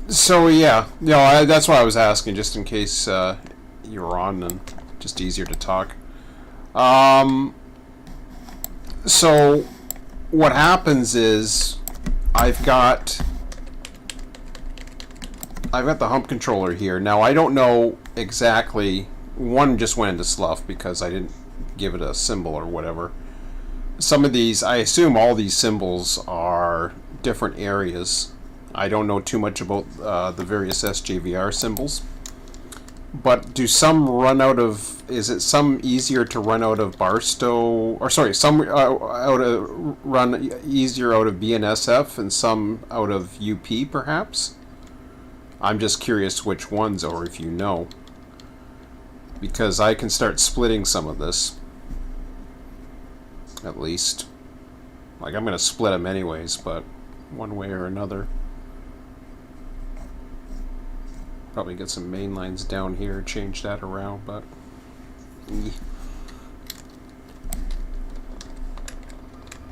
A: So yeah, that's why I was asking, just in case you were on and just easier to talk. So what happens is I've got the hump controller here. Now I don't know exactly. One just went into slough because I didn't give it a symbol or whatever. Some of these, I assume all these symbols are different areas. I don't know too much about the various SJVR symbols. But do some run out of? Is it some easier to run out of Barstow? Or sorry, some run easier out of BNSF and some out of UP perhaps? I'm just curious which ones, or if you know, because I can start splitting some of this. At least, like, I'm gonna split them anyways, but one way or another. Probably get some main lines down here, change that around, but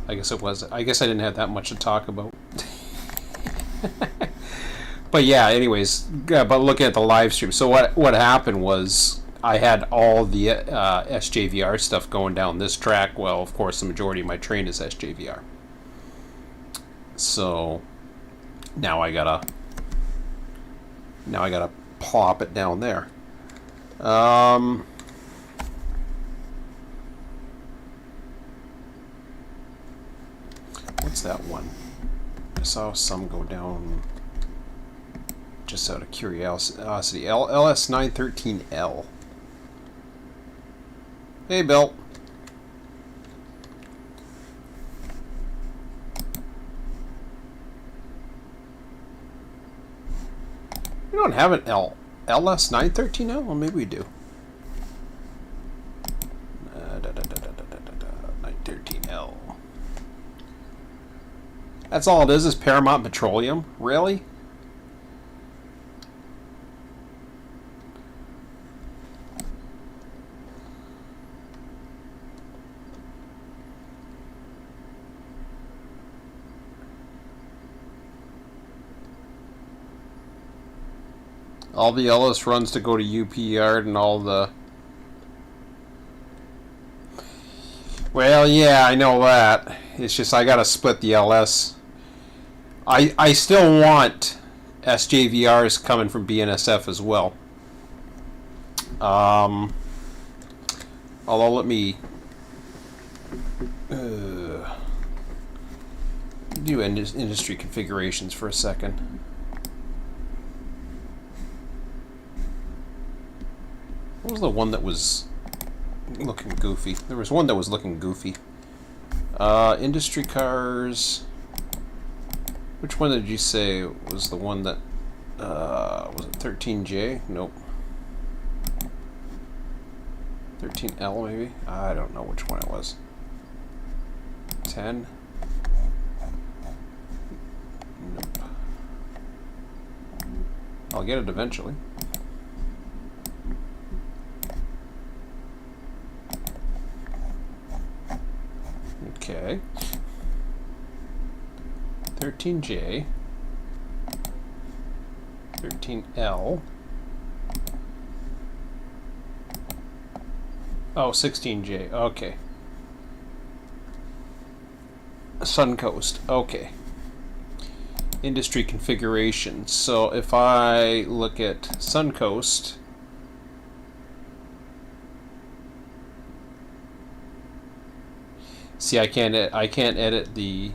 A: I guess I didn't have that much to talk about. But yeah, anyways, but looking at the live stream, so what happened was I had all the SJVR stuff going down this track. Well, of course, the majority of my train is SJVR. So now I gotta plop it down there. What's that one? I saw some go down just out of curiosity. LS913L. Hey, Bill. We don't have an LS913L? Well, maybe we do. 913L. That's all it is Paramount Petroleum? Really? All the LS runs to go to UP Yard and all the... Well, yeah, I know that. It's just I gotta split the LS. I still want SJVRs coming from BNSF as well. Although let me do industry configurations for a second. What was the one that was looking goofy? There was one that was looking goofy. Industry cars. Which one did you say was the one that was it 13J? Nope. 13L maybe? I don't know which one it was. 10? Nope. I'll get it eventually. Okay. 13J. 13L. Oh, 16J. Okay. Suncoast. Okay. Industry configuration. So if I look at Suncoast, see, I can't edit the.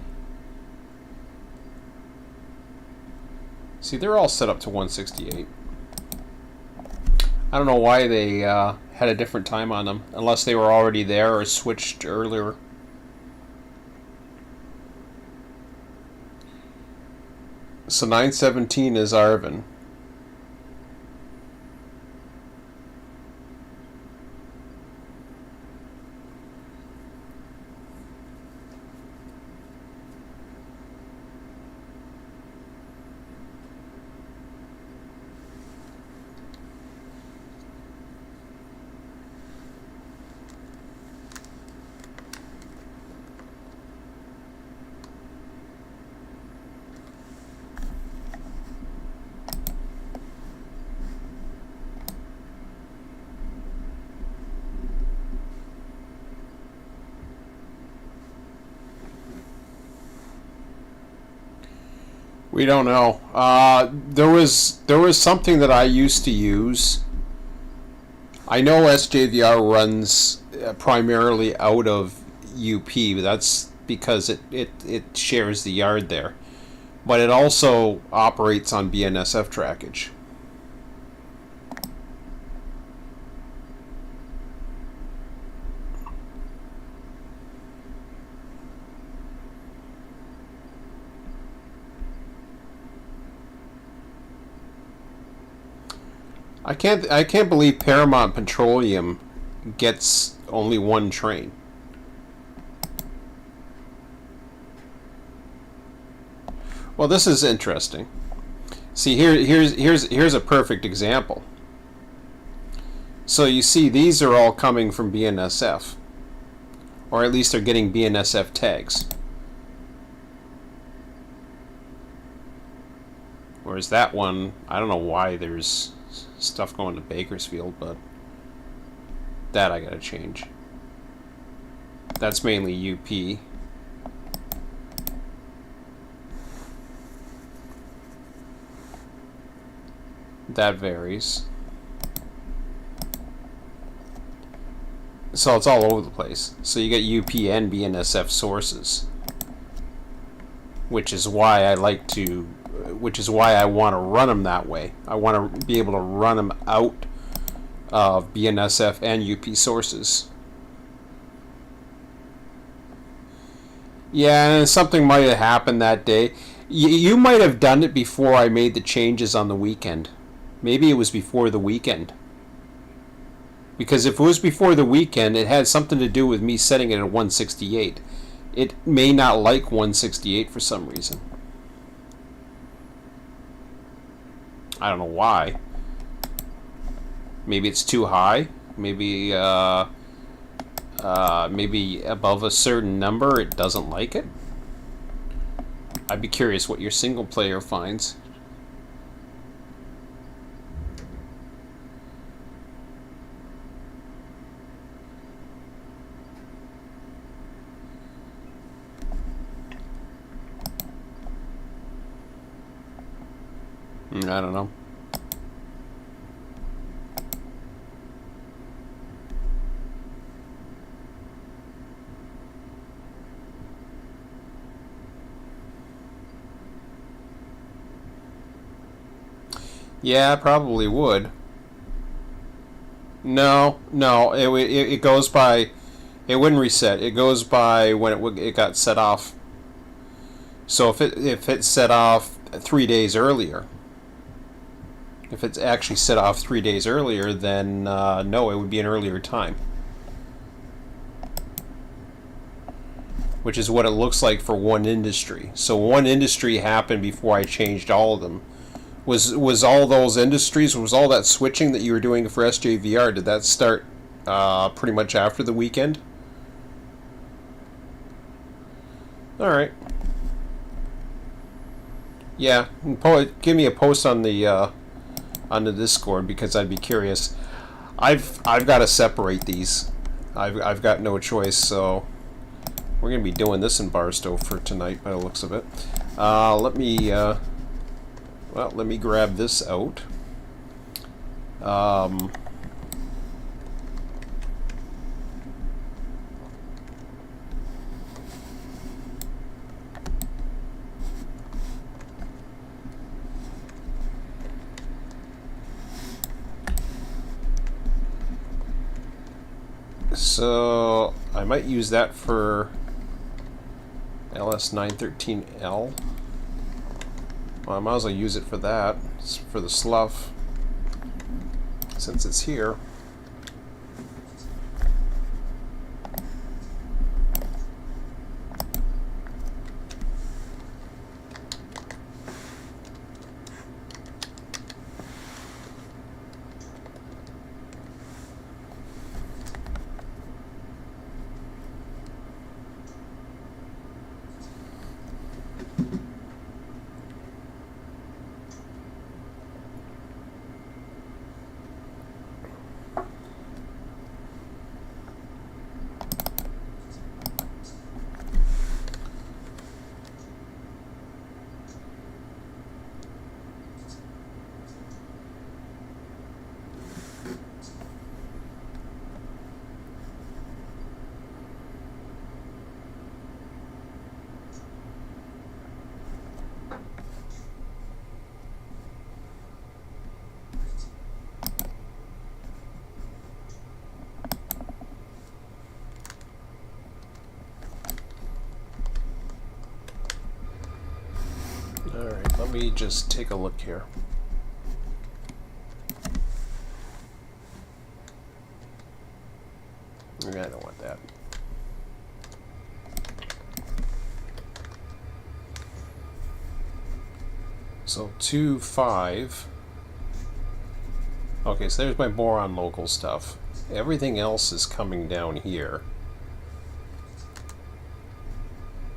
A: See, they're all set up to 168. I don't know why they had a different time on them, unless they were already there or switched earlier. So 917 is Arvin. We don't know. There was something that I used to use. I know SJVR runs primarily out of UP, but that's because it shares the yard there. But it also operates on BNSF trackage. I can't believe Paramount Petroleum gets only one train. Well, this is interesting. See, here's a perfect example. So you see, these are all coming from BNSF, or at least they're getting BNSF tags. Whereas that one, I don't know why there's stuff going to Bakersfield, but that I gotta change. That's mainly UP. That varies. So it's all over the place. So you get UP and BNSF sources, which is why I want to run them that way. I want to be able to run them out of BNSF and UP sources. Yeah, and something might have happened that day. You might have done it before I made the changes on the weekend. Maybe it was before the weekend. Because if it was before the weekend, it had something to do with me setting it at 168. It may not like 168 for some reason. I don't know why. Maybe it's too high. Maybe maybe above a certain number it doesn't like it. I'd be curious what your single player finds. I don't know. Yeah, probably would. No, it goes by. It wouldn't reset. It goes by when it got set off. So if it's set off 3 days earlier, if it's actually set off 3 days earlier, then no, it would be an earlier time. Which is what it looks like for one industry. So one industry happened before I changed all of them. Was all those industries, was all that switching that you were doing for SJVR, did that start pretty much after the weekend? Alright. Yeah, give me a post on the Discord, because I'd be curious. I've got to separate these. I've got no choice, so we're gonna be doing this in Barstow for tonight by the looks of it. Let me grab this out. So I might use that for LS913L. Well, I might as well use it for that. It's for the slough, since it's here. me just take a look here. I don't want that. So 2, 5. Okay, so there's my boron local stuff. Everything else is coming down here.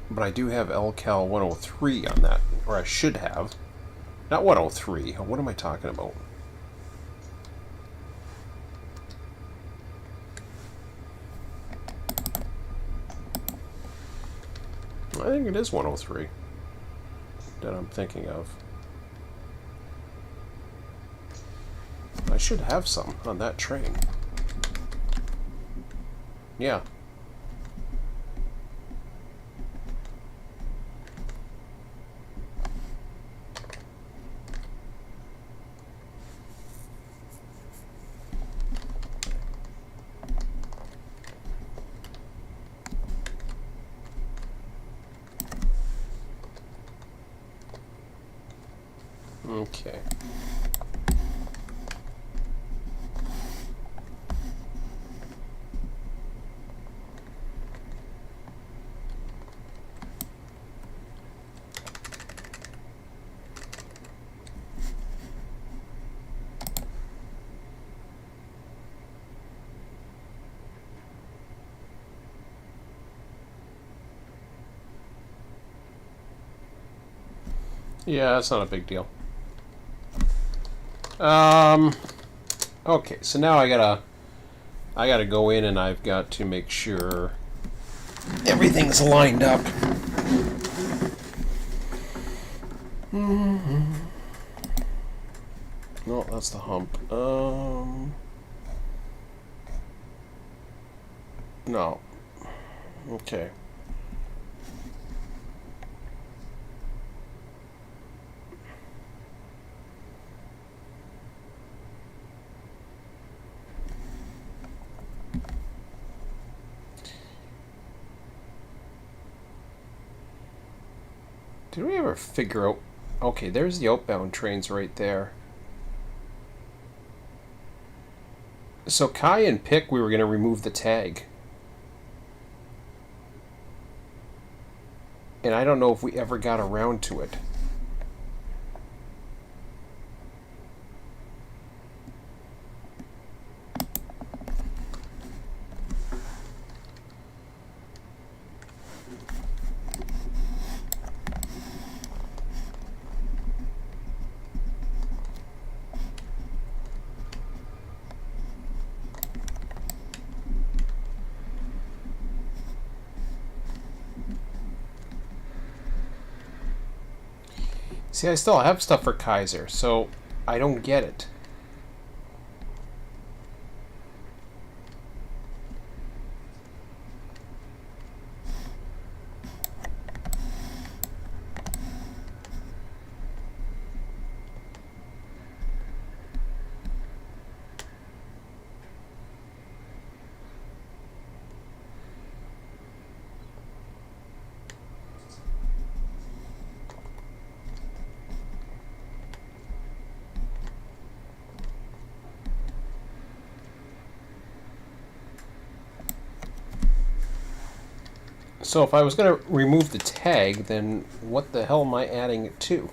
A: But I do have LCal 103 on that, or I should have. Not 103. What am I talking about? I think it is 103 that I'm thinking of. I should have some on that train. Yeah. Okay. Yeah, that's not a big deal. Okay, so now I gotta go in and I've got to make sure everything's lined up. No, that's the hump. No. Okay. Did we ever figure out... Okay, there's the outbound trains right there. So Kai and Pick, we were going to remove the tag. And I don't know if we ever got around to it. See, I still have stuff for Kaiser, so I don't get it. So if I was going to remove the tag, then what the hell am I adding it to?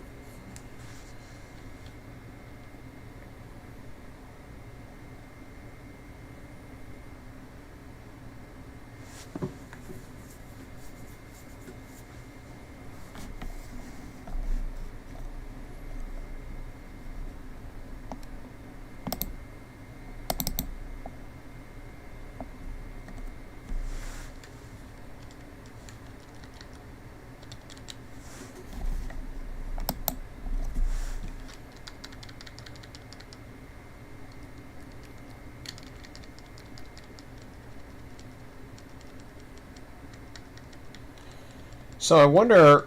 A: So I wonder...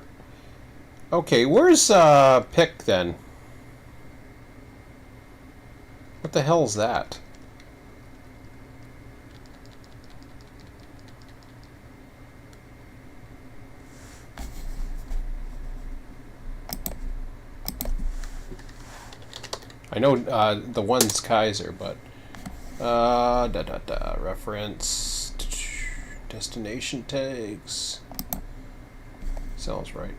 A: Okay, where's Pick then? What the hell is that? I know the one's Kaiser, but reference destination tags sounds right.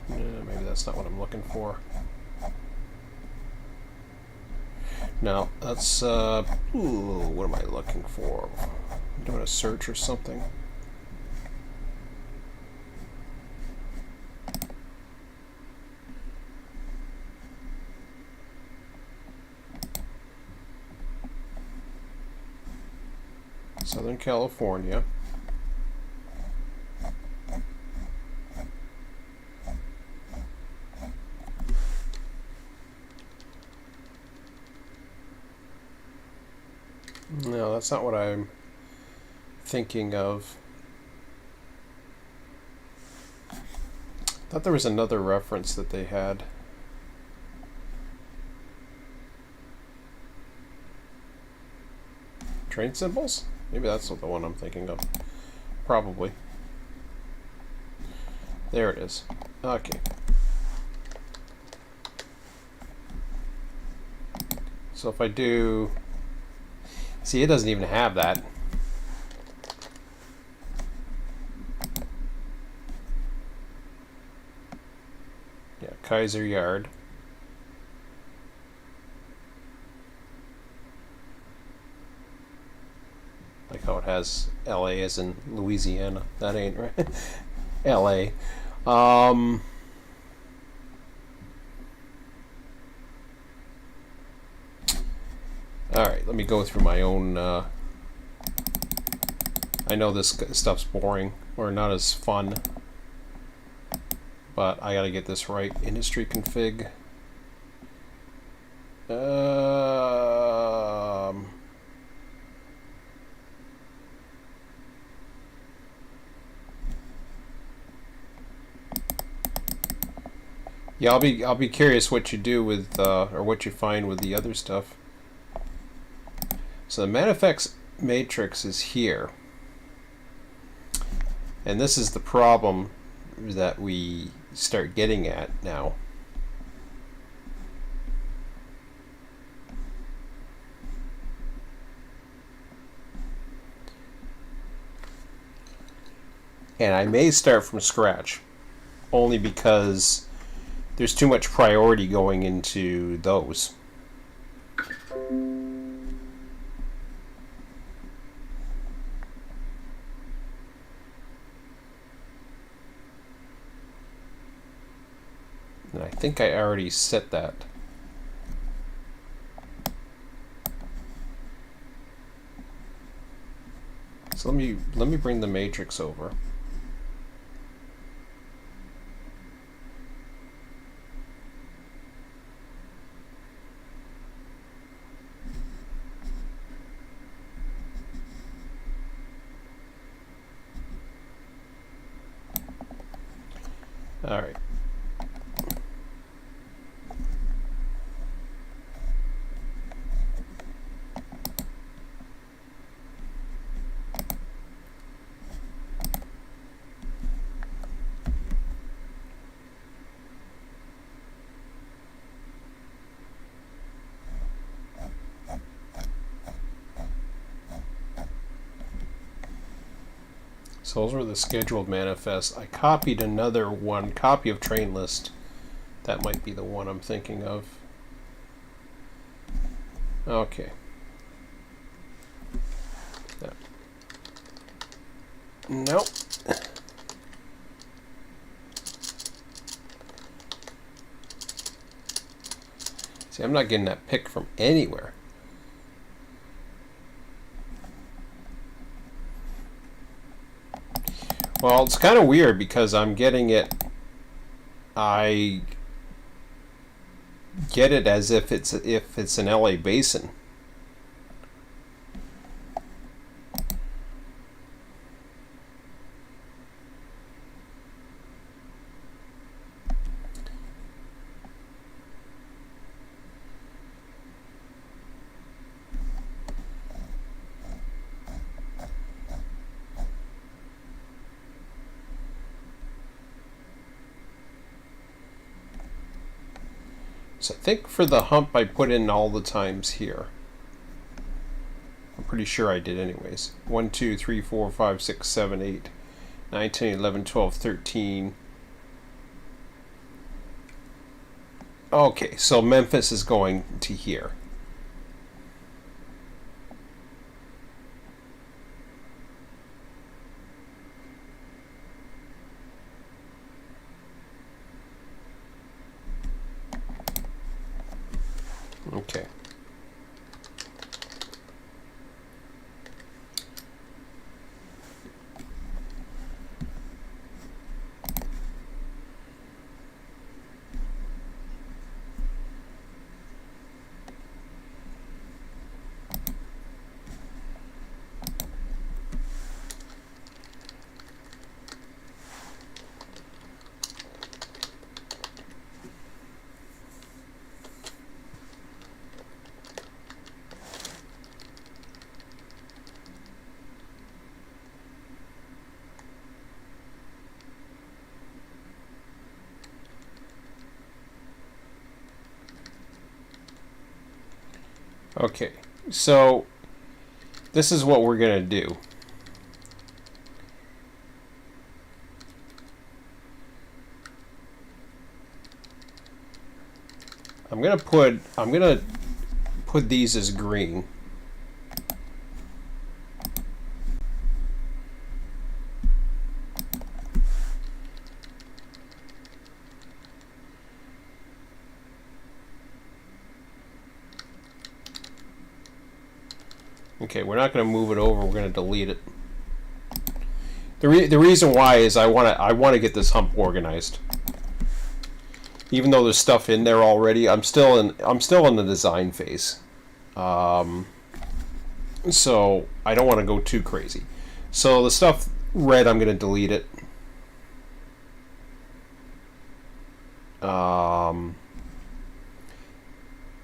A: Maybe that's not what I'm looking for. No, that's what am I looking for? I'm doing a search or something. Southern California. No, that's not what I'm thinking of. I thought there was another reference that they had. Train symbols? Maybe that's the one I'm thinking of. Probably. There it is. Okay. So if I do... See, it doesn't even have that. Yeah, Kaiser Yard. Like how it has LA as in Louisiana. That ain't right. LA. Alright, let me go through my own. I know this stuff's boring or not as fun, but I gotta get this right. Industry config. Yeah, I'll be curious what you do with or what you find with the other stuff. So the manifest matrix is here, and this is the problem that we start getting at now. And I may start from scratch, only because there's too much priority going into those. And I think I already set that. So let me bring the matrix over. All right. So those were the scheduled manifests. I copied another one, copy of train list. That might be the one I'm thinking of. Okay. Yeah. Nope. See, I'm not getting that pick from anywhere. Well, it's kind of weird because I'm getting it. I get it as if it's an LA basin. So I think for the hump I put in all the times here. I'm pretty sure I did anyways. 1, 2, 3, 4, 5, 6, 7, 8, 9, 10, 11, 12, 13. Okay, so Memphis is going to here. Okay. Okay, so this is what we're going to do. I'm going to put these as green. Okay, we're not going to move it over. We're going to delete it. The reason why is I want to get this hump organized. Even though there's stuff in there already, I'm still in the design phase. So I don't want to go too crazy. So the stuff red, I'm going to delete it.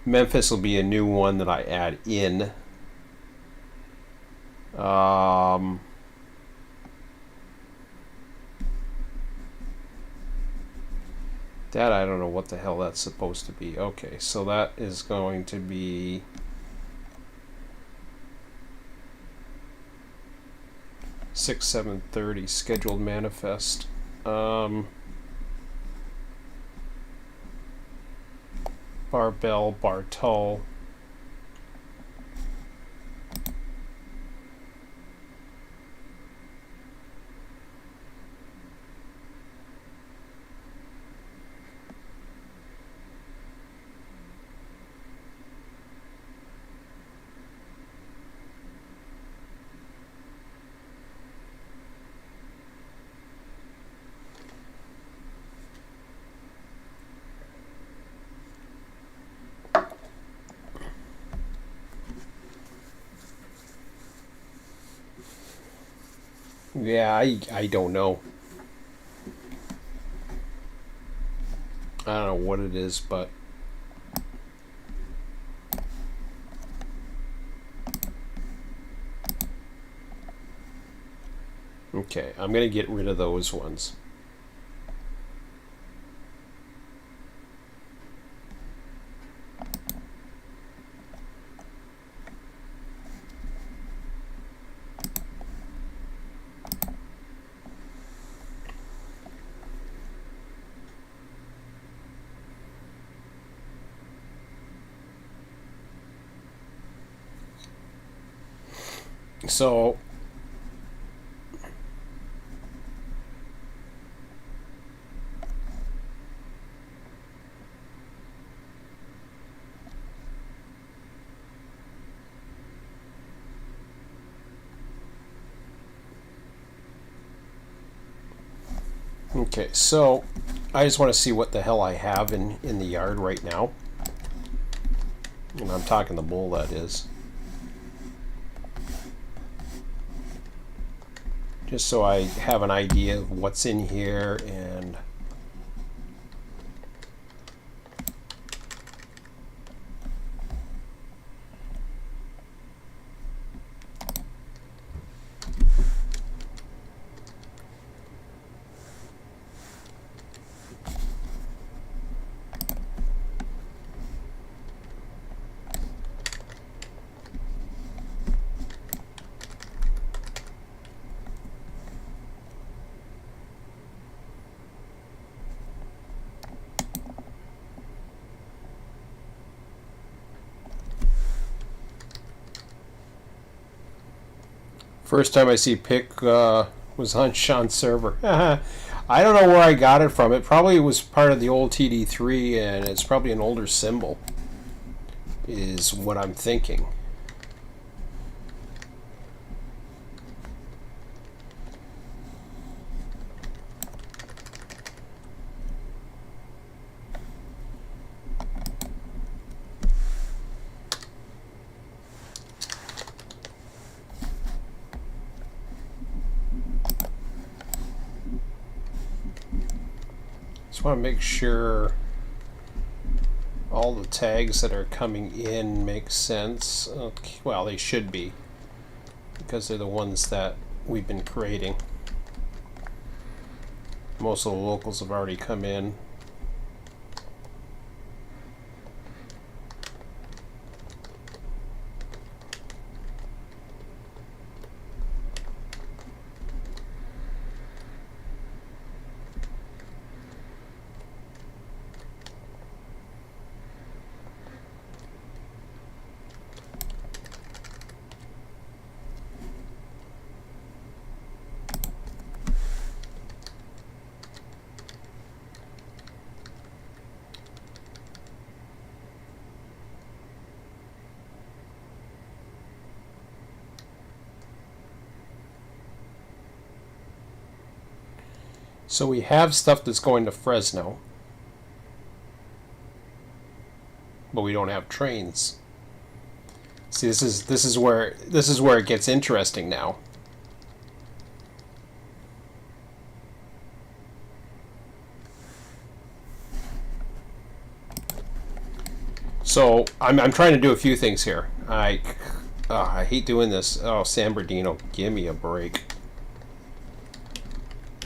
A: Memphis will be a new one that I add in. That I don't know what the hell that's supposed to be. Okay, so that is going to be 6/7/30 scheduled manifest. Barbell, Bartol. Yeah, I don't know. I don't know what it is, but okay, I'm gonna get rid of those ones. So okay, so I just want to see what the hell I have in the yard right now. And I'm talking the bull, that is. Just so I have an idea of what's in here and First time I see pick was on Sean's server. I don't know where I got it from. It probably was part of the old TD3, and it's probably an older symbol, is what I'm thinking. Just want to make sure all the tags that are coming in make sense. Okay, well, they should be, because they're the ones that we've been creating. Most of the locals have already come in. So we have stuff that's going to Fresno, but we don't have trains. See, this is where it gets interesting now. So I'm trying to do a few things here. I hate doing this. Oh, San Bernardino, give me a break.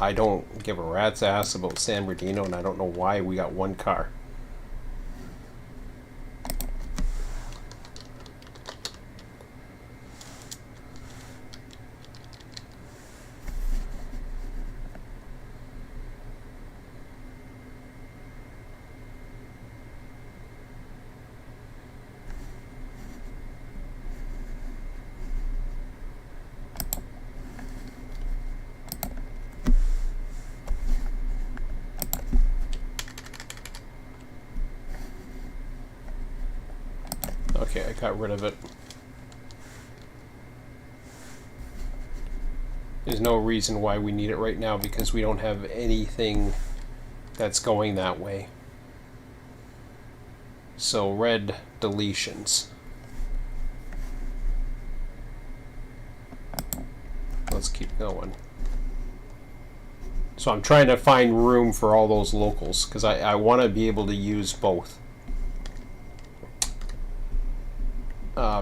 A: I don't give a rat's ass about San Bernardino, and I don't know why we got one car. Okay, I got rid of it. There's no reason why we need it right now because we don't have anything that's going that way. So red deletions. Let's keep going. So I'm trying to find room for all those locals because I want to be able to use both.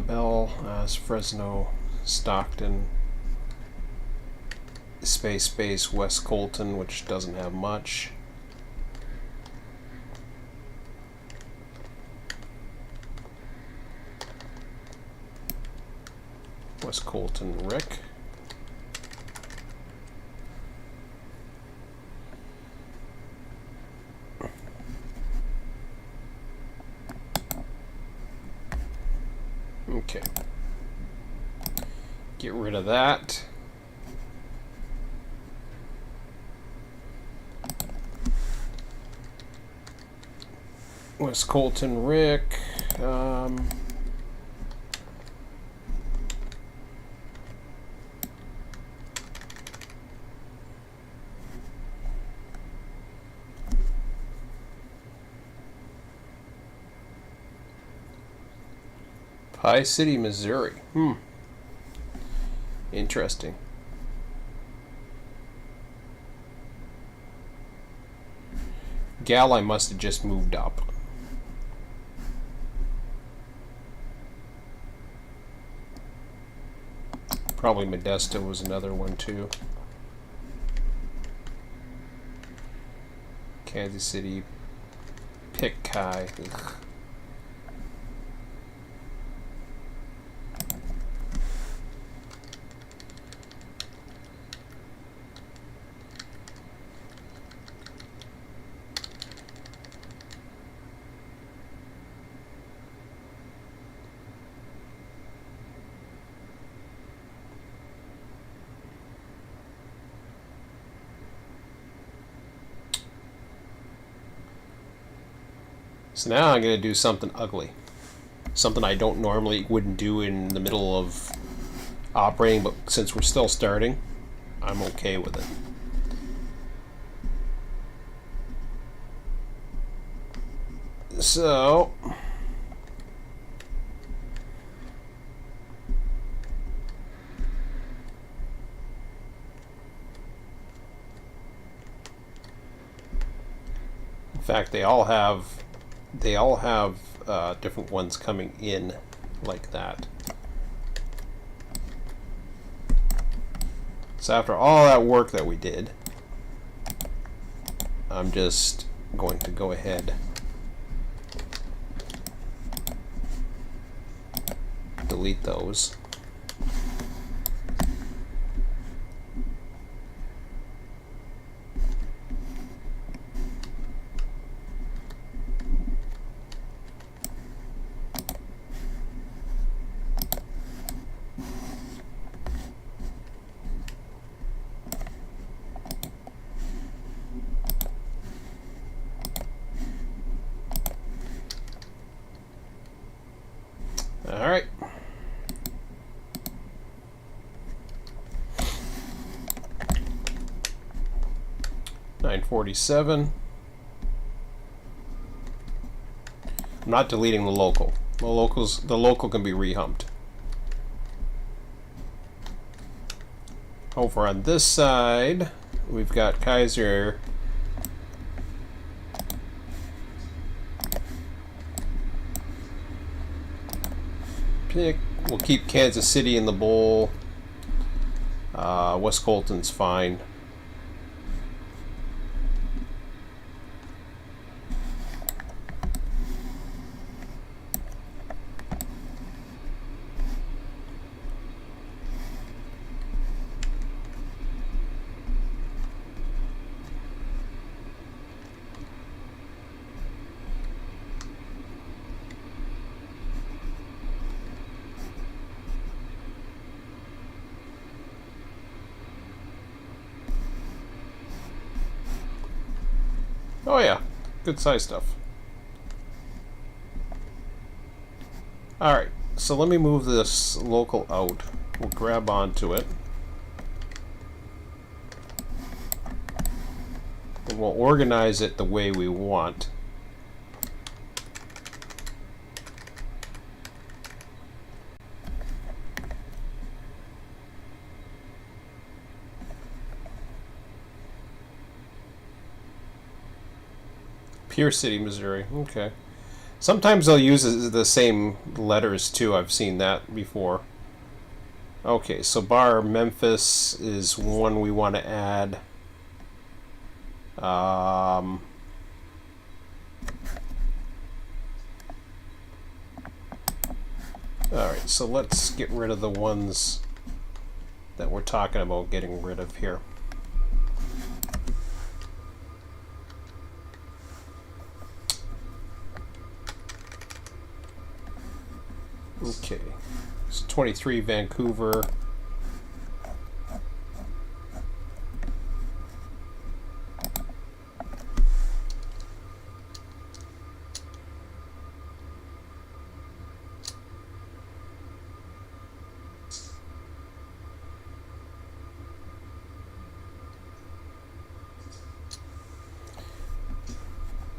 A: Bell, Fresno, Stockton, space, West Colton, which doesn't have much. West Colton, Rick. Okay. Get rid of that. West Colton, Rick. Pie City, Missouri. Interesting. Gal, I must have just moved up. Probably Modesto was another one too. Kansas City, Pitcairn. Ugh. So now I'm going to do something ugly. Something I don't normally wouldn't do in the middle of operating, but since we're still starting, I'm okay with it. So in fact, they all have different ones coming in like that. So after all that work that we did, I'm just going to go ahead, delete those. All right. $947. I'm not deleting the local. The local can be rehumped. Over on this side, we've got Kaiser. Pick. We'll keep Kansas City in the bowl. West Colton's fine. Oh yeah, good size stuff. Alright, so let me move this local out. We'll grab onto it. And we'll organize it the way we want. Pierce City, Missouri. Okay. Sometimes they'll use the same letters too. I've seen that before. Okay, so Bar Memphis is one we want to add. Alright, so let's get rid of the ones that we're talking about getting rid of here. Okay, it's 23 Vancouver.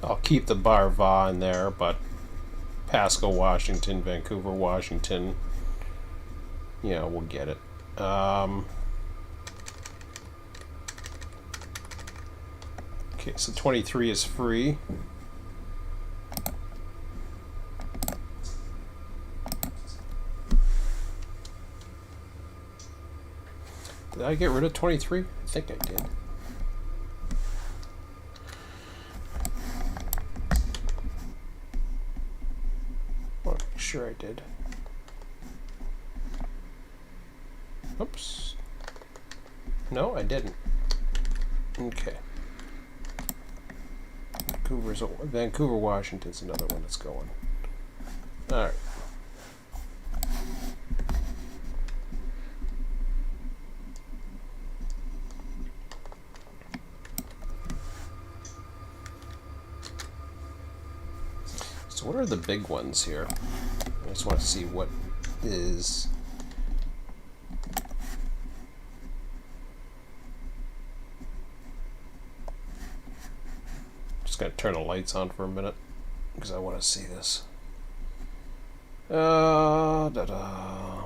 A: I'll keep the Bar Va in there, but Pasco, Washington, Vancouver, Washington, yeah, we'll get it. Okay, so 23 is free. Did I get rid of 23? I think I did. Sure I did. Oops. No, I didn't. Okay. Vancouver, Washington's another one that's going. All right. what are the big ones here? I just want to see what is... Just gonna turn the lights on for a minute because I want to see this. Da-da.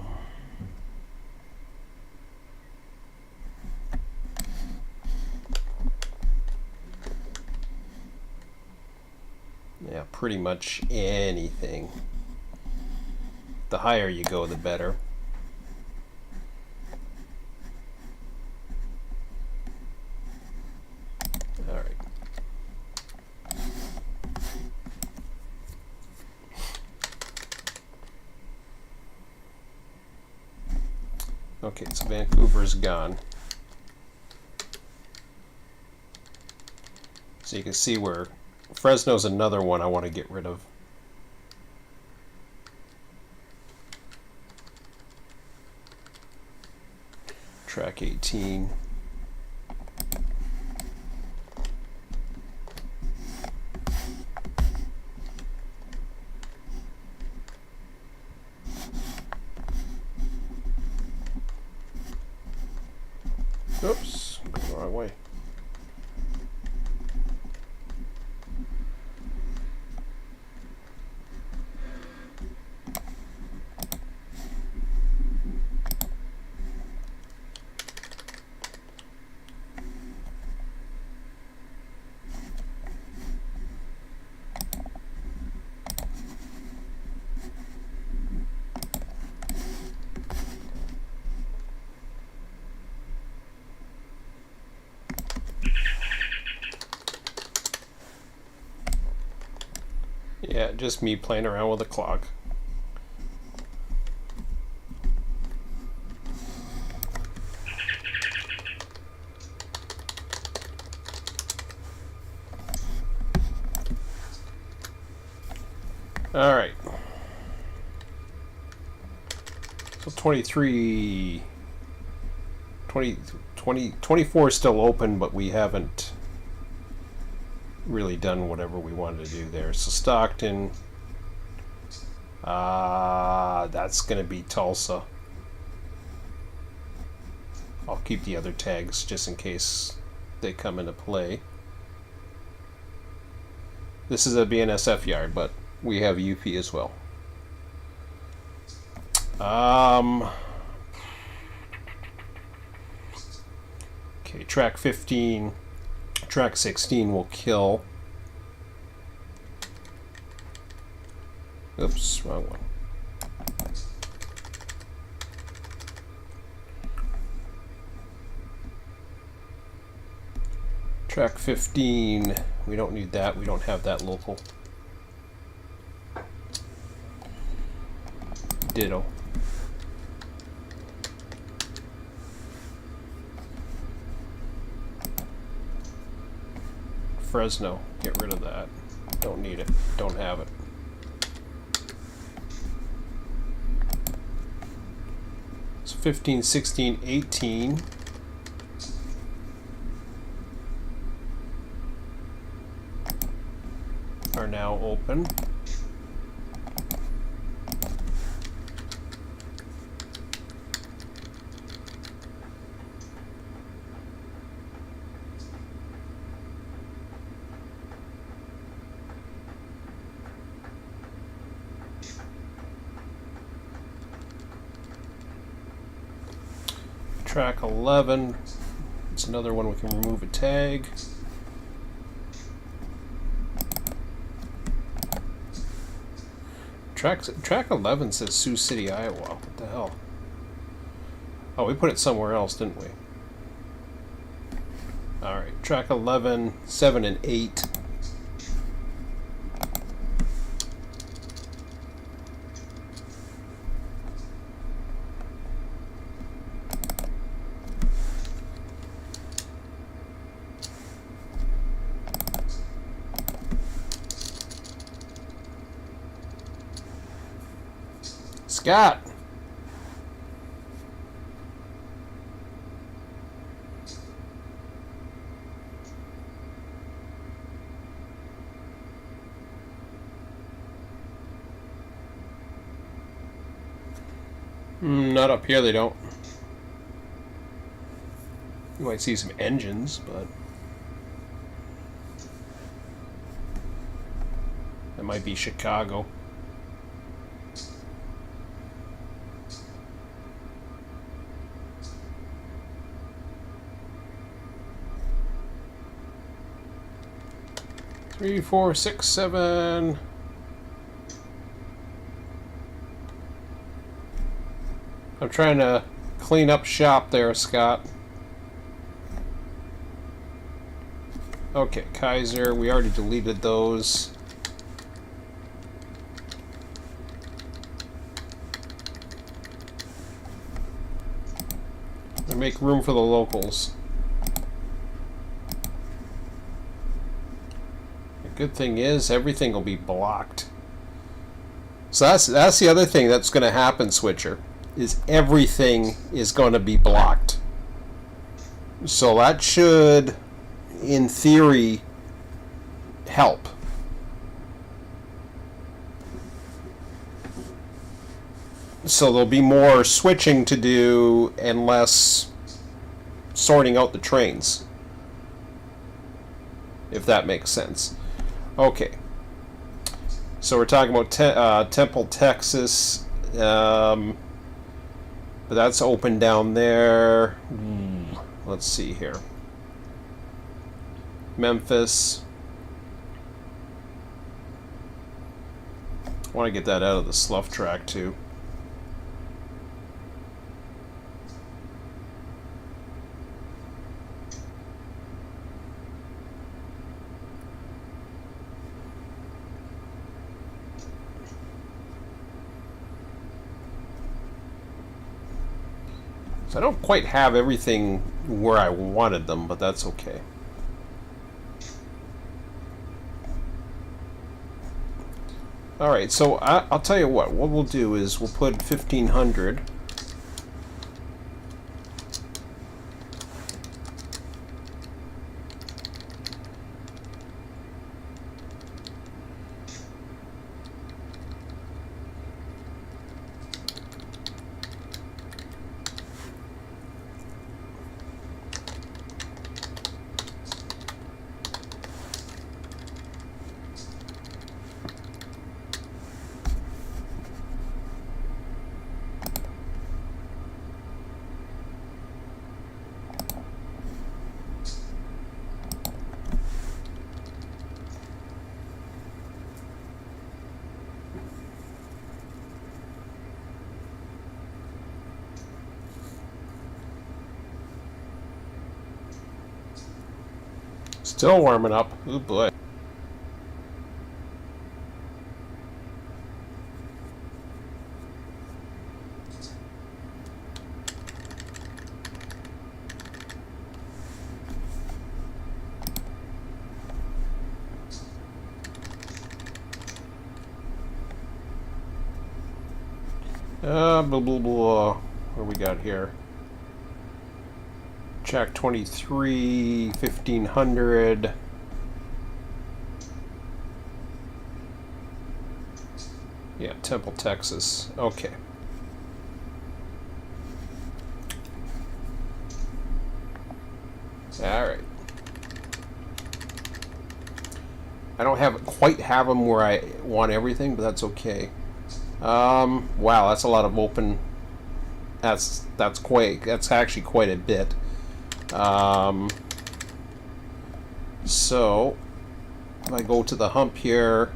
A: Yeah, pretty much anything. The higher you go, the better. All right. Okay, so Vancouver's gone. So you can see where Fresno's another one I want to get rid of. Track 18. Oops, going the wrong way. Yeah, just me playing around with the clock. All right. So 23, 24 is still open, but we haven't really done whatever we wanted to do there. So Stockton, that's going to be Tulsa. I'll keep the other tags just in case they come into play. This is a BNSF yard, but we have UP as well. Okay, track 15, track 16 will kill. Oops, wrong one. Track 15, we don't need that, we don't have that local. Ditto. Fresno, get rid of that. Don't need it, don't have it. So 15, 16, 18. Are now open. Track 11, it's another one we can remove a tag. Track 11 says Sioux City, Iowa. What the hell? Oh, we put it somewhere else, didn't we? Alright, track 11, 7 and 8. Scott! Not up here, they don't. You might see some engines, but that might be Chicago. Three, four, six, seven. I'm trying to clean up shop there, Scott. Okay, Kaiser, we already deleted those. And make room for the locals. The good thing is everything will be blocked. So that's the other thing that's going to happen, Switcher, is everything is going to be blocked. So that should, in theory, help. So there'll be more switching to do and less sorting out the trains, if that makes sense. Okay. So we're talking about Temple, Texas. But that's open down there. Let's see here. Memphis. I want to get that out of the slough track too. So I don't quite have everything where I wanted them, but that's okay. Alright, so I'll tell you what we'll do is we'll put 1500. Still warming up. Oh boy. Blah blah blah. What do we got here? Jack 23, 1500. Yeah, Temple, Texas. Okay. All right. I don't quite have them where I want everything, but that's okay. Wow, that's a lot of open. That's actually quite a bit. So if I go to the hump here,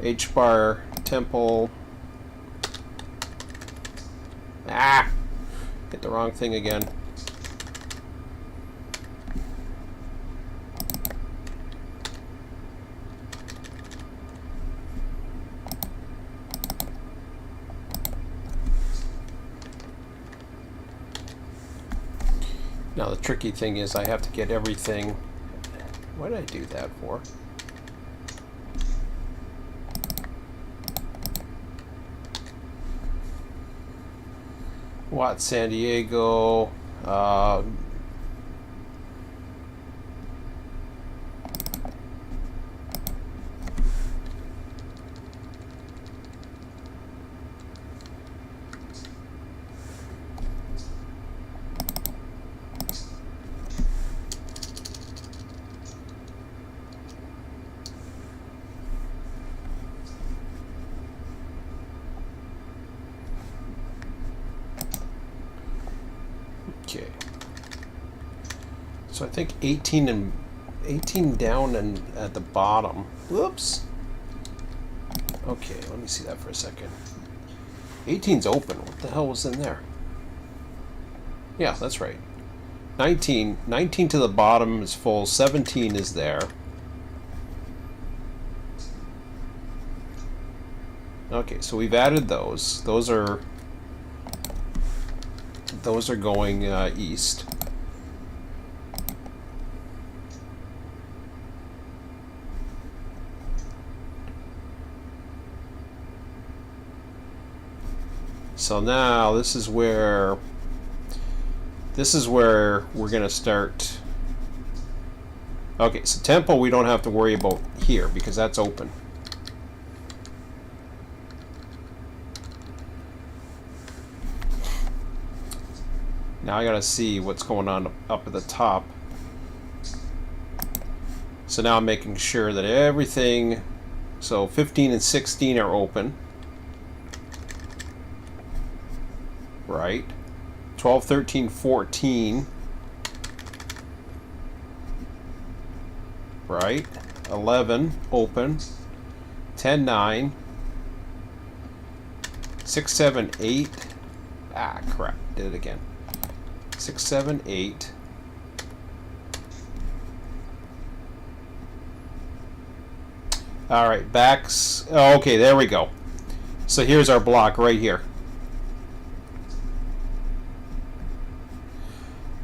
A: H bar, Temple. Hit the wrong thing again. Now the tricky thing is I have to get everything. What did I do that for? Watt, San Diego. So I think 18 down and at the bottom. Whoops. Okay, let me see that for a second. 18's open. What the hell was in there? Yeah, that's right. 19 to the bottom is full. 17 is there. Okay, so we've added those. Those are going east. So now this is where we're gonna start. Okay, so tempo we don't have to worry about here because that's open. Now I gotta see what's going on up at the top. So now I'm making sure that everything, so 15 and 16 are open. Right. 12, 13, 14. Right. 11 open. 10, 9. 6, 7, 8. Ah, crap. Did it again. 6, 7, 8. All right, backs. Oh, okay, there we go. So here's our block right here.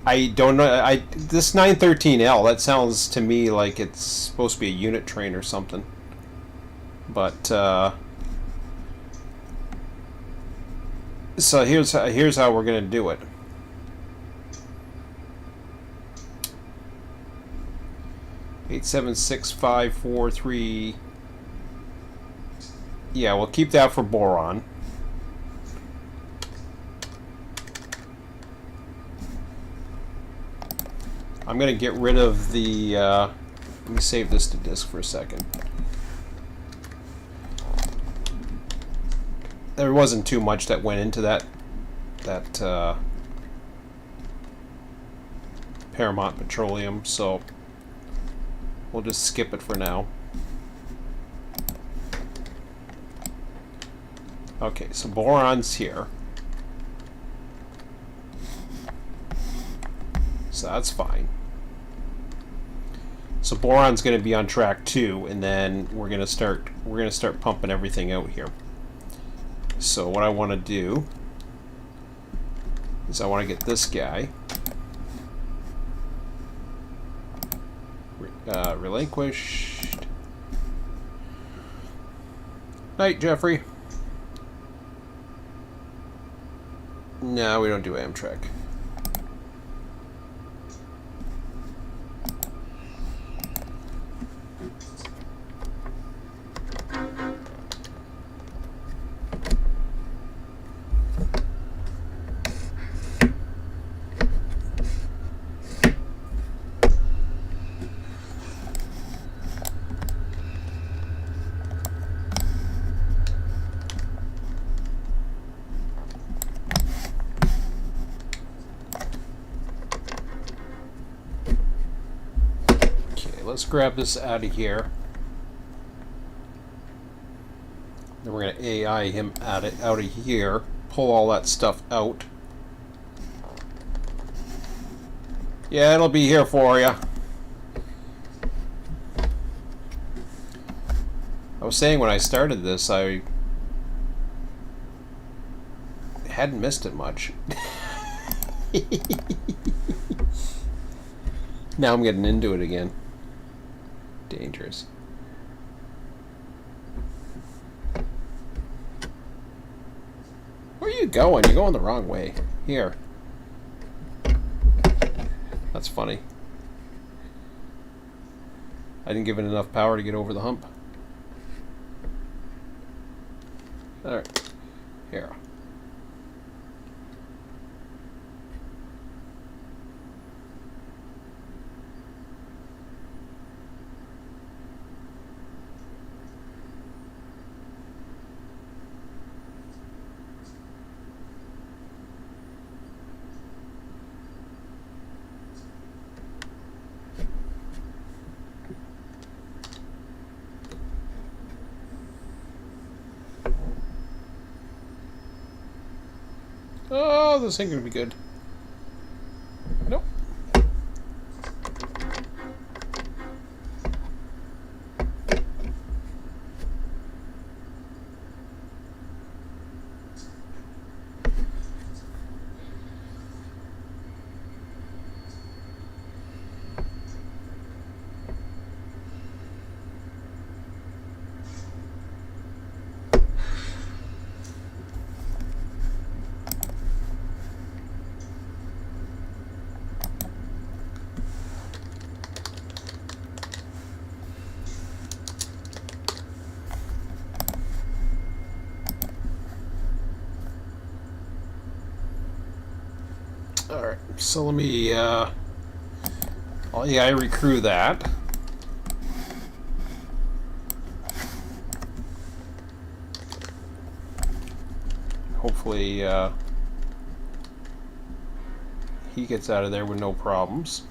A: I don't know. This 913L, that sounds to me like it's supposed to be a unit train or something. But so here's how we're gonna do it. Eight, 7, 6, 5, 4, 3. Yeah, we'll keep that for boron. I'm going to get rid of the... let me save this to disk for a second. There wasn't too much that went into that Paramount Petroleum, so we'll just skip it for now. Okay, so boron's here. So that's fine. So boron's going to be on track 2, and then we're going to start pumping everything out here. So what I want to do is I want to get this guy relinquished. Night, Jeffrey. No, we don't do Amtrak. Let's grab this out of here. Then we're going to AI him out of here. Pull all that stuff out. Yeah, it'll be here for you. I was saying when I started this, I hadn't missed it much. Now I'm getting into it again. Dangerous. Where are you going? You're going the wrong way. Here. That's funny. I didn't give it enough power to get over the hump. Alright. Here. this ain't gonna be good. Nope. Alright, so let me, I recrew that. Hopefully, he gets out of there with no problems.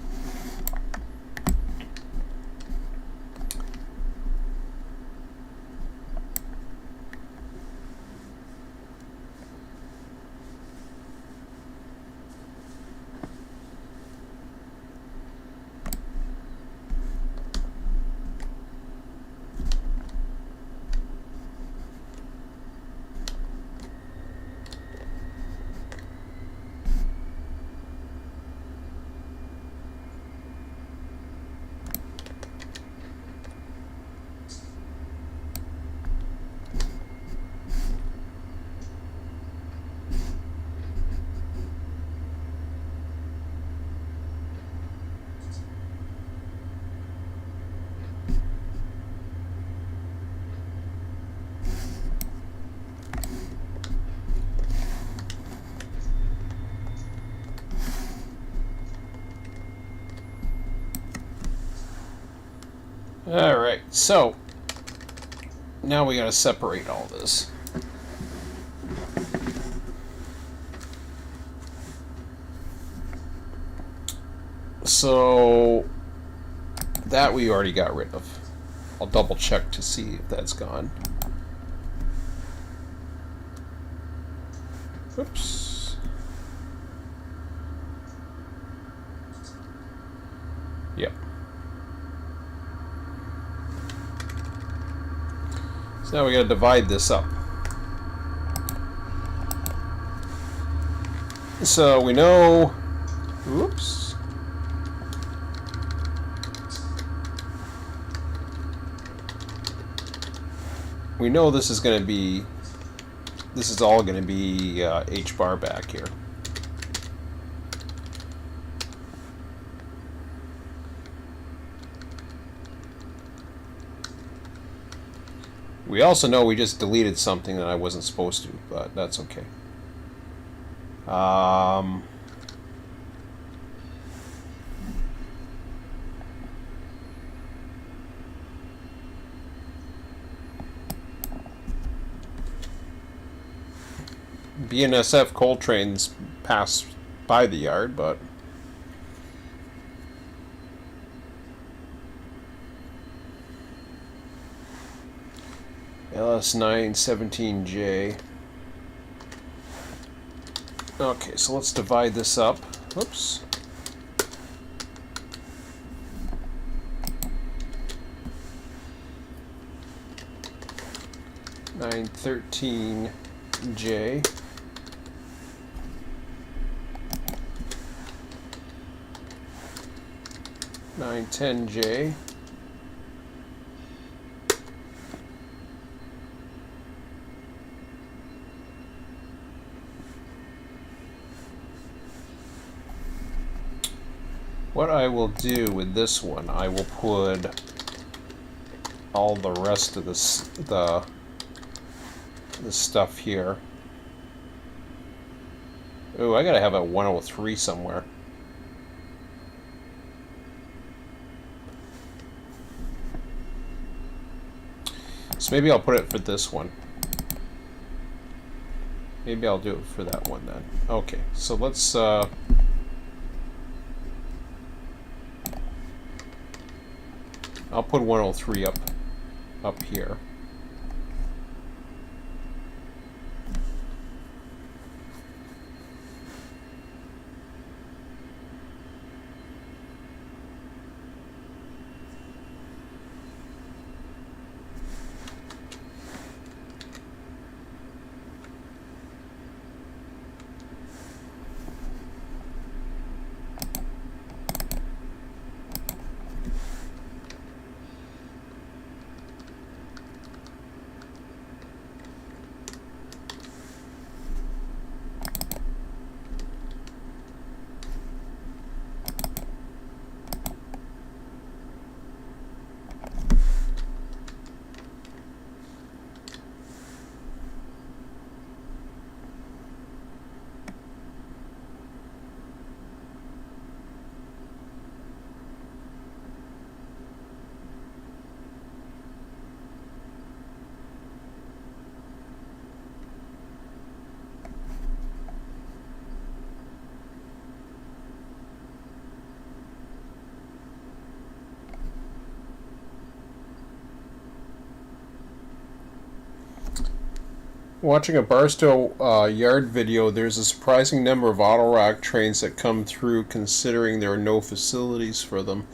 A: Alright, so now we gotta separate all this. So that we already got rid of. I'll double check to see if that's gone. Oops. Yep. So now we gotta divide this up. So we know, oops. We know this is gonna be, this is all gonna be H bar back here. We also know we just deleted something that I wasn't supposed to, but that's okay. BNSF coal trains pass by the yard, but LS917J. Okay, so let's divide this up. Oops. (913J). (910J). What I will do with this one, I will put all the rest of this, the stuff here. Oh, I gotta have a 103 somewhere. So maybe I'll put it for this one. Maybe I'll do it for that one then. Okay, so let's I'll put 103 up here. Watching a Barstow yard video, there's a surprising number of auto rack trains that come through considering there are no facilities for them.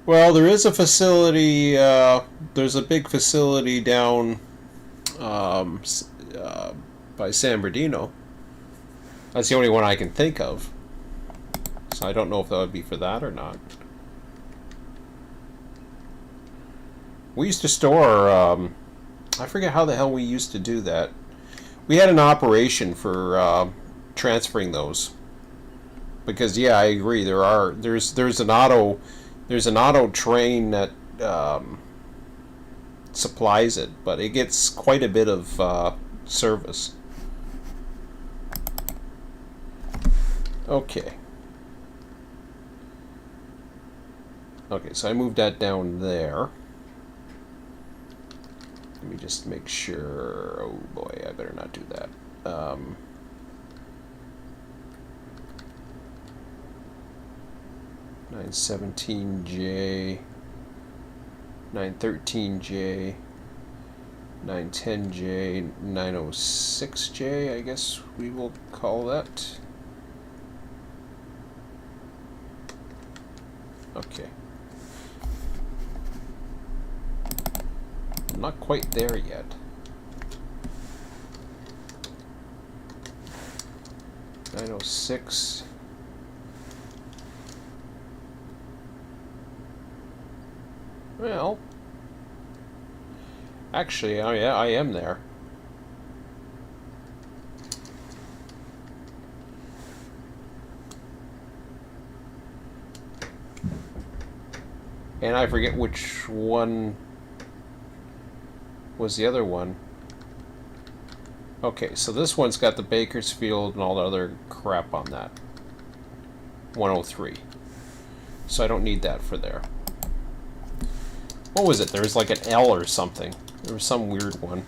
A: Well, there is a facility, there's a big facility down um, by San Bernardino. That's the only one I can think of. So I don't know if that would be for that or not. We used to store, I forget how the hell we used to do that. We had an operation for transferring those. Because yeah, I agree. There's an auto train that supplies it, but it gets quite a bit of service. Okay. Okay, so I moved that down there. Let me just make sure. Oh boy, I better not do that. 917J, 913J, 910J, 906J, I guess we will call that. Okay. I'm not quite there yet. (906). Well, actually, oh yeah, I am there. And I forget which one was the other one. Okay, so this one's got the Bakersfield and all the other crap on that. 103. So I don't need that for there. What was it? There was like an L or something. There was some weird one.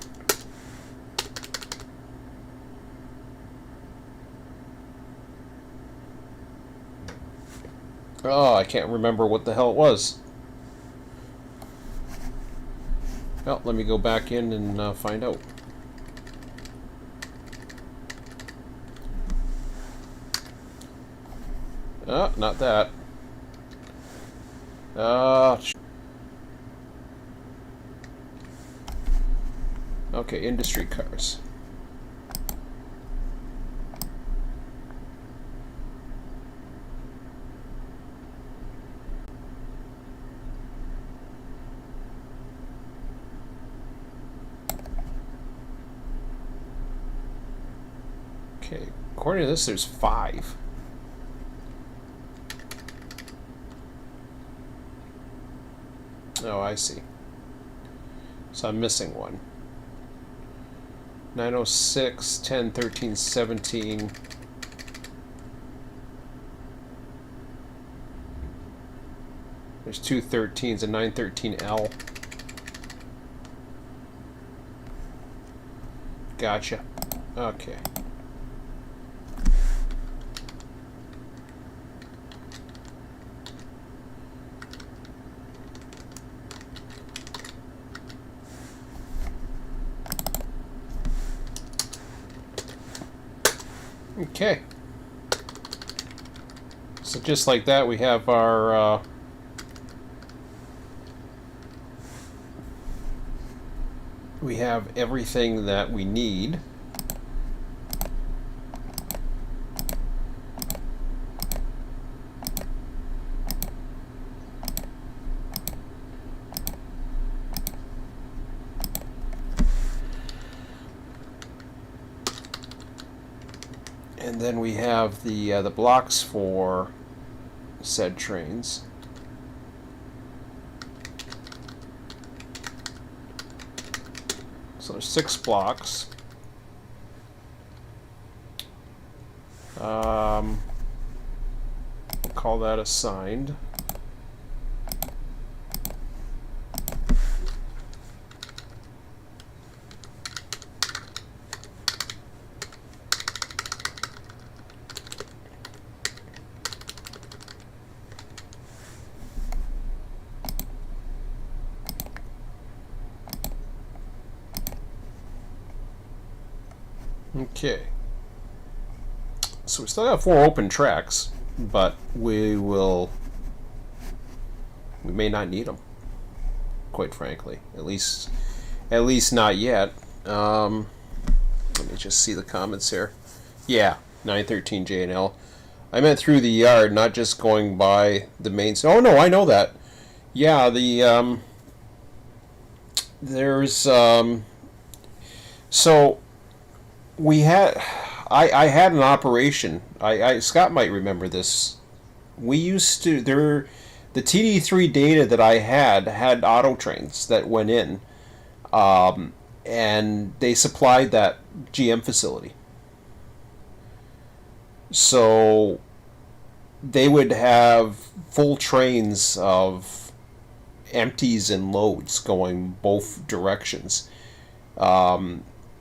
A: Oh, I can't remember what the hell it was. Well, let me go back in and find out. Oh, not that. Okay, industry cars. Okay, according to this, there's 5. Oh, I see. So I'm missing one. 906, 10, 13, 17. There's 2 13s, a 913L. Gotcha. Okay. Okay. So just like that, we have our we have everything that we need. And then we have the blocks for said trains. So there's 6 blocks. We'll call that assigned. Okay. So we still have 4 open tracks, but we may not need them, quite frankly. At least not yet. Let me just see the comments here. Yeah, 913 J and L. I meant through the yard, not just going by the main. Oh no, I know that. Yeah, there's so we had. I had an operation. Scott might remember this. We used to the TD3 data that I had auto trains that went in, and they supplied that GM facility. So they would have full trains of empties and loads going both directions.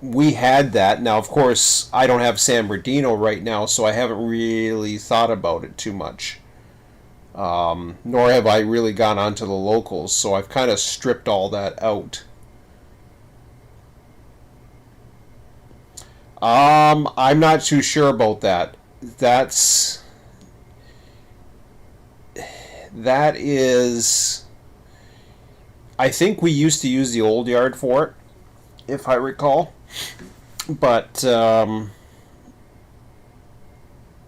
A: We had that. Now, of course, I don't have San Bernardino right now, so I haven't really thought about it too much. Nor have I really gone onto the locals, so I've kind of stripped all that out. I'm not too sure about that. That is, I think we used to use the old yard for it, if I recall. But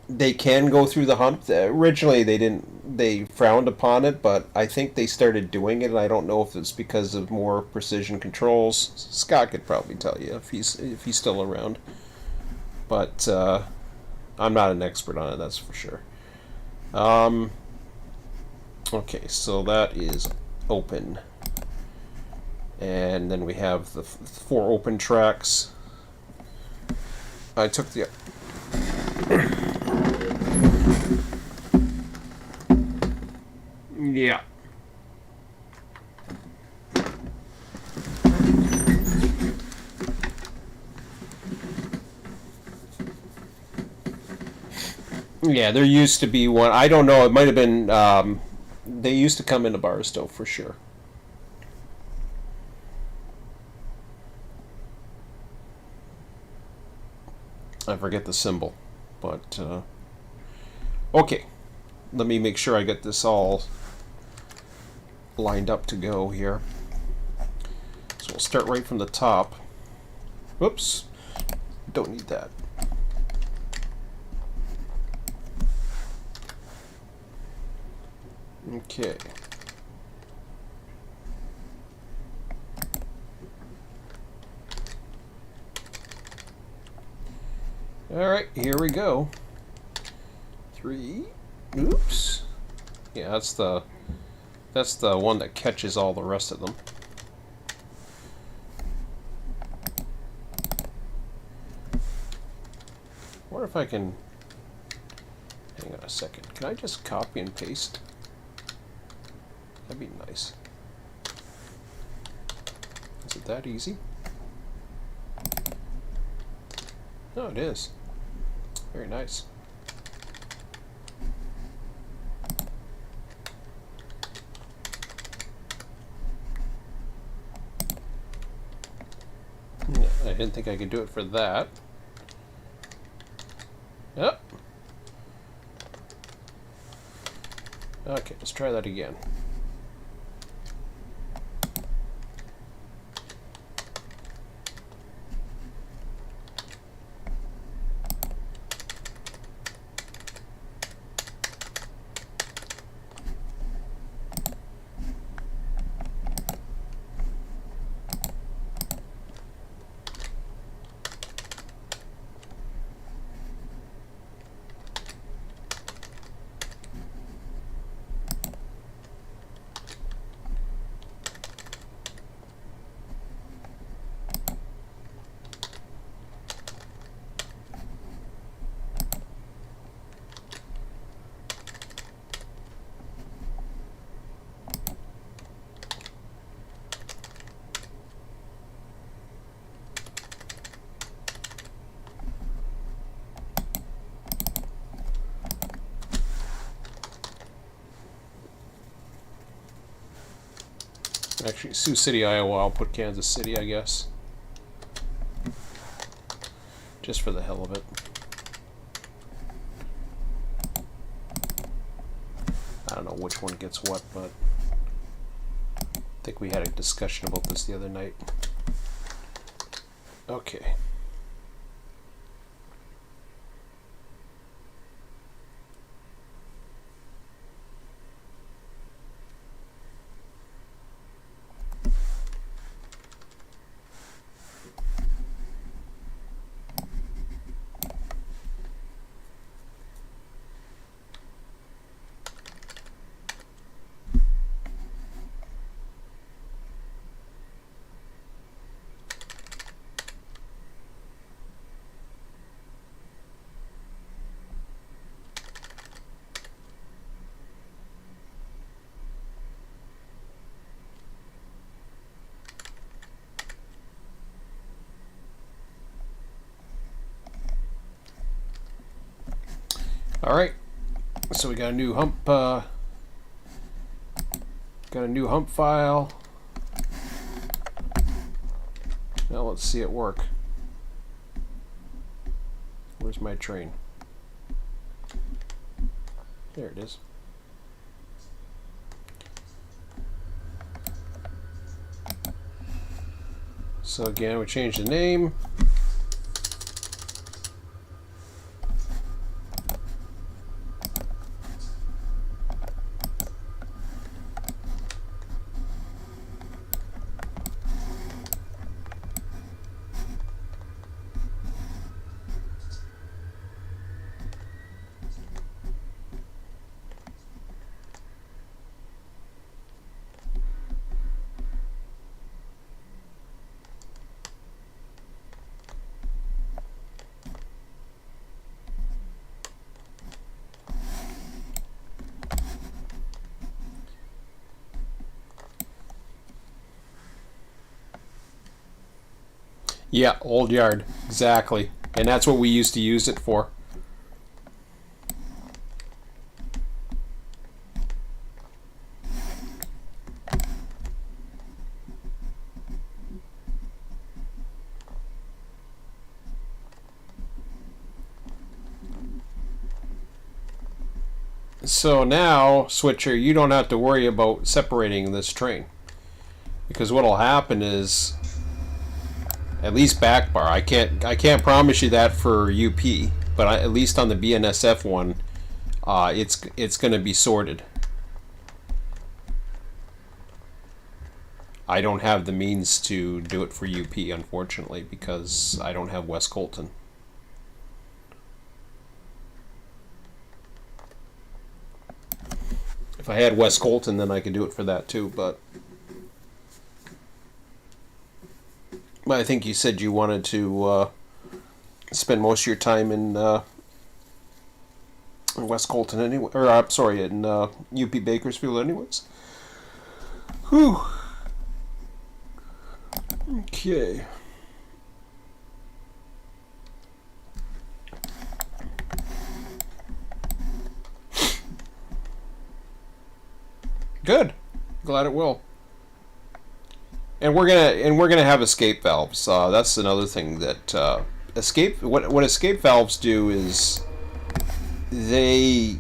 A: they can go through the hump. Originally, they didn't. They frowned upon it, but I think they started doing it, and I don't know if it's because of more precision controls. Scott could probably tell you if he's still around. But I'm not an expert on it, that's for sure. Okay, so that is open. And then we have the 4 open tracks. I took the... yeah. Yeah, there used to be one. I don't know. It might have been... they used to come into Barstow for sure. I forget the symbol, but okay. Let me make sure I get this all lined up to go here. So we'll start right from the top. Whoops, don't need that. Okay. Alright, here we go. 3. Oops. Yeah, that's the one that catches all the rest of them. I wonder if I can... hang on a second. Can I just copy and paste? That'd be nice. Is it that easy? No, it is. Very nice. Yeah, I didn't think I could do it for that. Yep. Okay, let's try that again. Actually, Sioux City, Iowa. I'll put Kansas City, I guess. just for the hell of it. I don't know which one gets what, but I think we had a discussion about this the other night. Okay. All right, so we got a new hump. Got a new hump file. Now let's see it work. Where's my train? There it is. So again, we change the name. Yeah, old yard, exactly. And that's what we used to use it for. So now, switcher, you don't have to worry about separating this train. Because what'll happen is, at least back bar, I can't promise you that for UP, but at least on the BNSF one, it's going to be sorted. I don't have the means to do it for UP, unfortunately, because I don't have West Colton. If I had West Colton, then I could do it for that too, but I think you said you wanted to spend most of your time in West Colton anyway, or I'm sorry, in UP Bakersfield anyways. Whew. Okay. Good. Glad it will. And we're gonna have escape valves. That's another thing that what escape valves do is they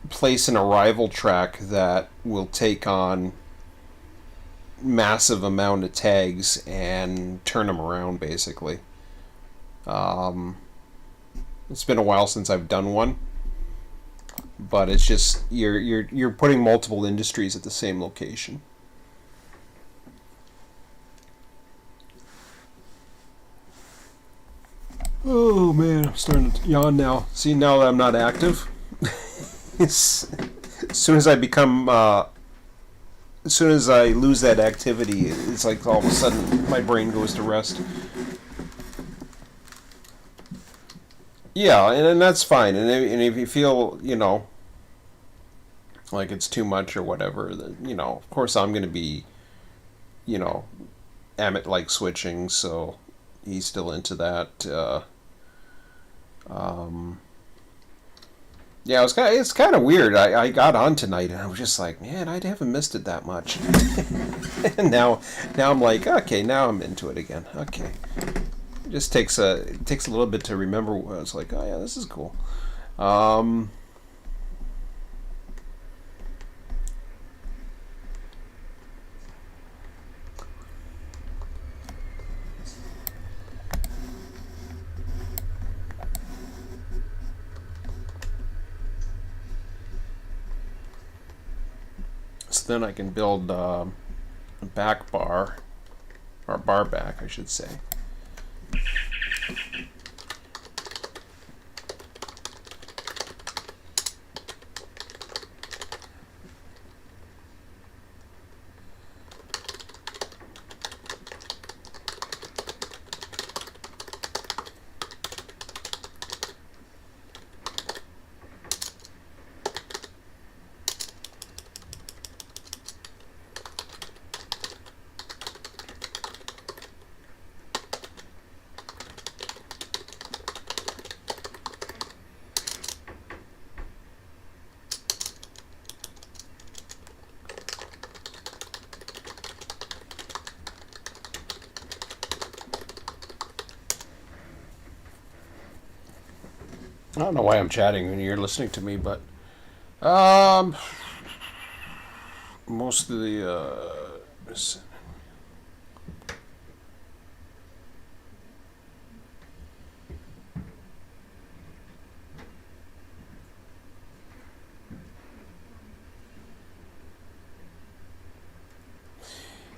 A: place an arrival track that will take on massive amount of tags and turn them around basically. It's been a while since I've done one, but it's just you're putting multiple industries at the same location. Oh man, I'm starting to yawn now. See, now that I'm not active, as soon as I become, as soon as I lose that activity, it's like all of a sudden my brain goes to rest. Yeah, and that's fine. And if you feel, like it's too much or whatever, of course I'm going to be, Amit like switching, so he's still into that. Yeah, it's kind of weird. I got on tonight and I was just like, man, I haven't missed it that much. And now I'm like, okay, now I'm into it again. Okay, just takes a little bit to remember. It's like, oh yeah, this is cool. So then I can build a back bar, or bar back, I should say. I don't know why I'm chatting when you're listening to me, but most of the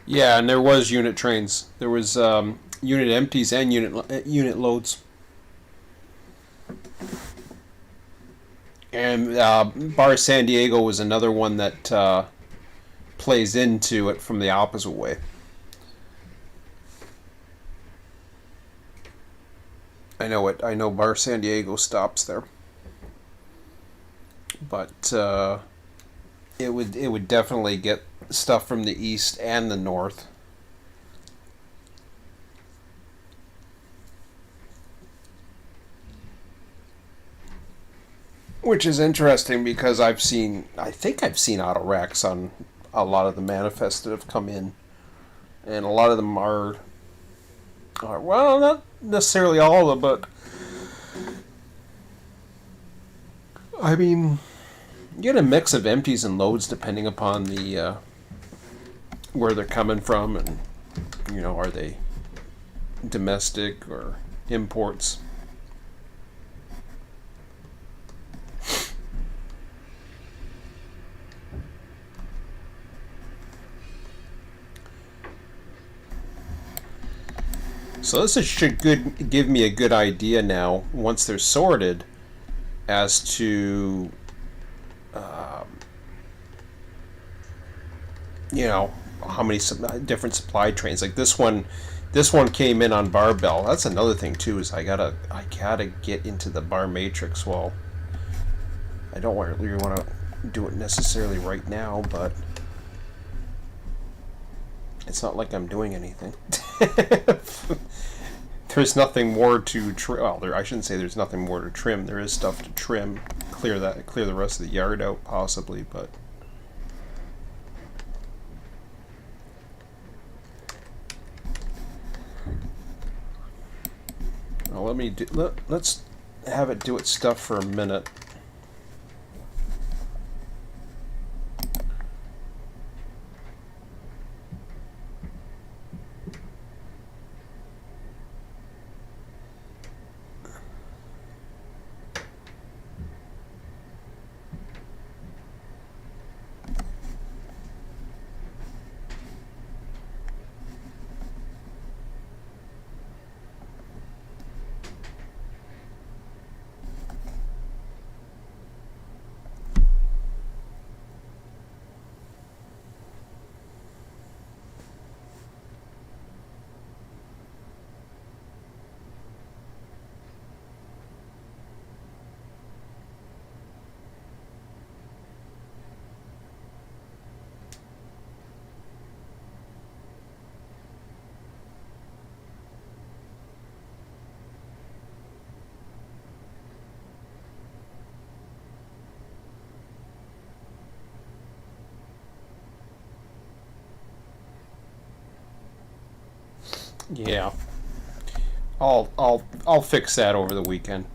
A: yeah, and there was unit trains. There was unit empties and unit loads. And Bar San Diego was another one that plays into it from the opposite way. I know it. I know Bar San Diego stops there, but it would definitely get stuff from the east and the north. Which is interesting because I think I've seen auto racks on a lot of the manifests that have come in, and a lot of them are well, not necessarily all of them, but I mean, you get a mix of empties and loads depending upon the where they're coming from, and are they domestic or imports. So this should give me a good idea now, once they're sorted, as to how many different supply trains. Like this one came in on barbell. That's another thing too, is I gotta get into the bar matrix. Well, I don't really want to do it necessarily right now, but it's not like I'm doing anything. There's nothing more to trim. Well, I shouldn't say there's nothing more to trim. There is stuff to trim, clear the rest of the yard out possibly, but well, let's have it do its stuff for a minute. Yeah. I'll fix that over the weekend.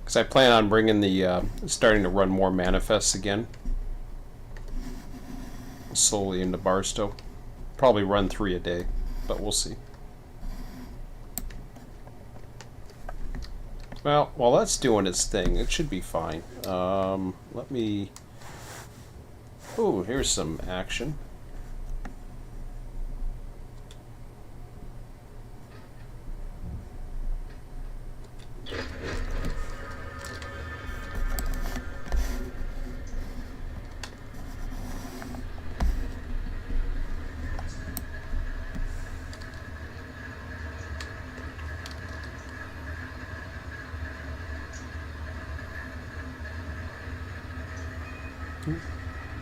A: Because I plan on bringing the starting to run more manifests again, slowly into Barstow. Probably run 3 a day, but we'll see. Well, while that's doing its thing, it should be fine. Let me... Ooh, here's some action.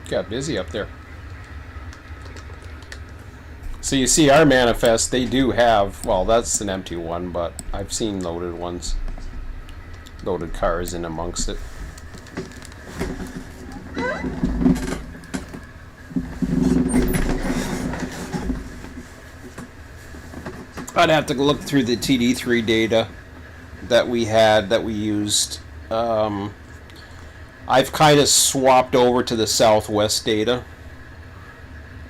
A: Got busy up there. So you see our manifest, they do have, well, that's an empty one, but I've seen loaded ones. Loaded cars in amongst it. I'd have to look through the TD3 data that we used. I've kind of swapped over to the Southwest data.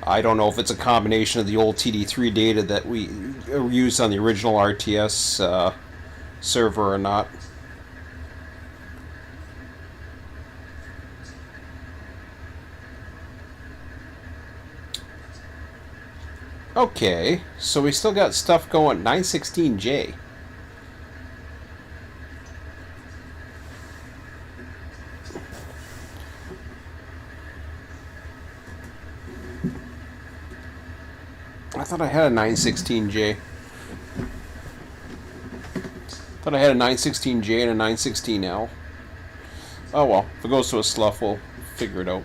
A: I don't know if it's a combination of the old TD3 data that we used on the original RTS server or not. Okay, so we still got stuff going. 916J. I thought I had a 916J. Thought I had a 916J and a 916L. Oh well, if it goes to a slough, we'll figure it out.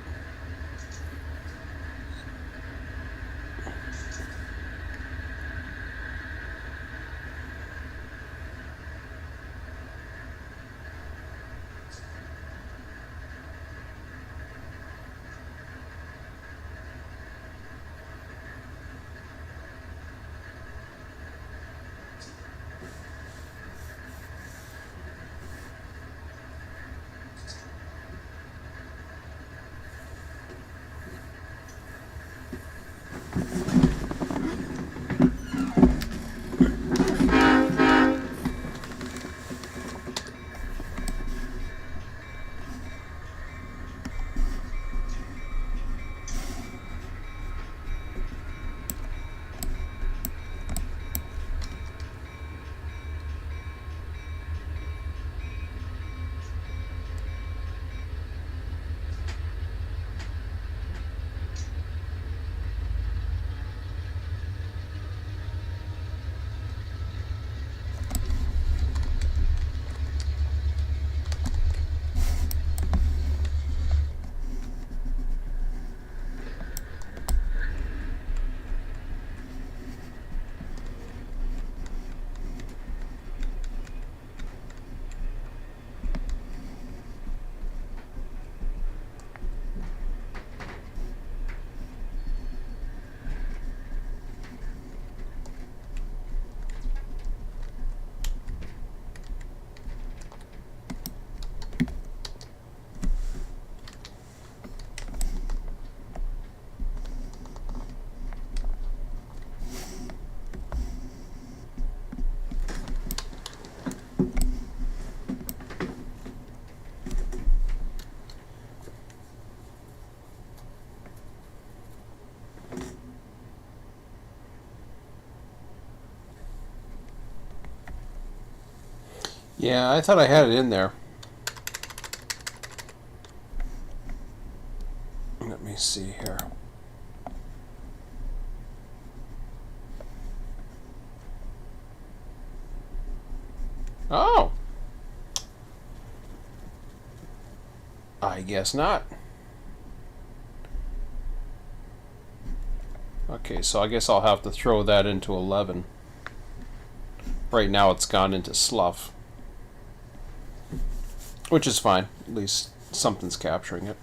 A: Yeah, I thought I had it in there. Let me see here. Oh! I guess not. Okay, so I guess I'll have to throw that into 11. Right now it's gone into slough. Which is fine. At least something's capturing it.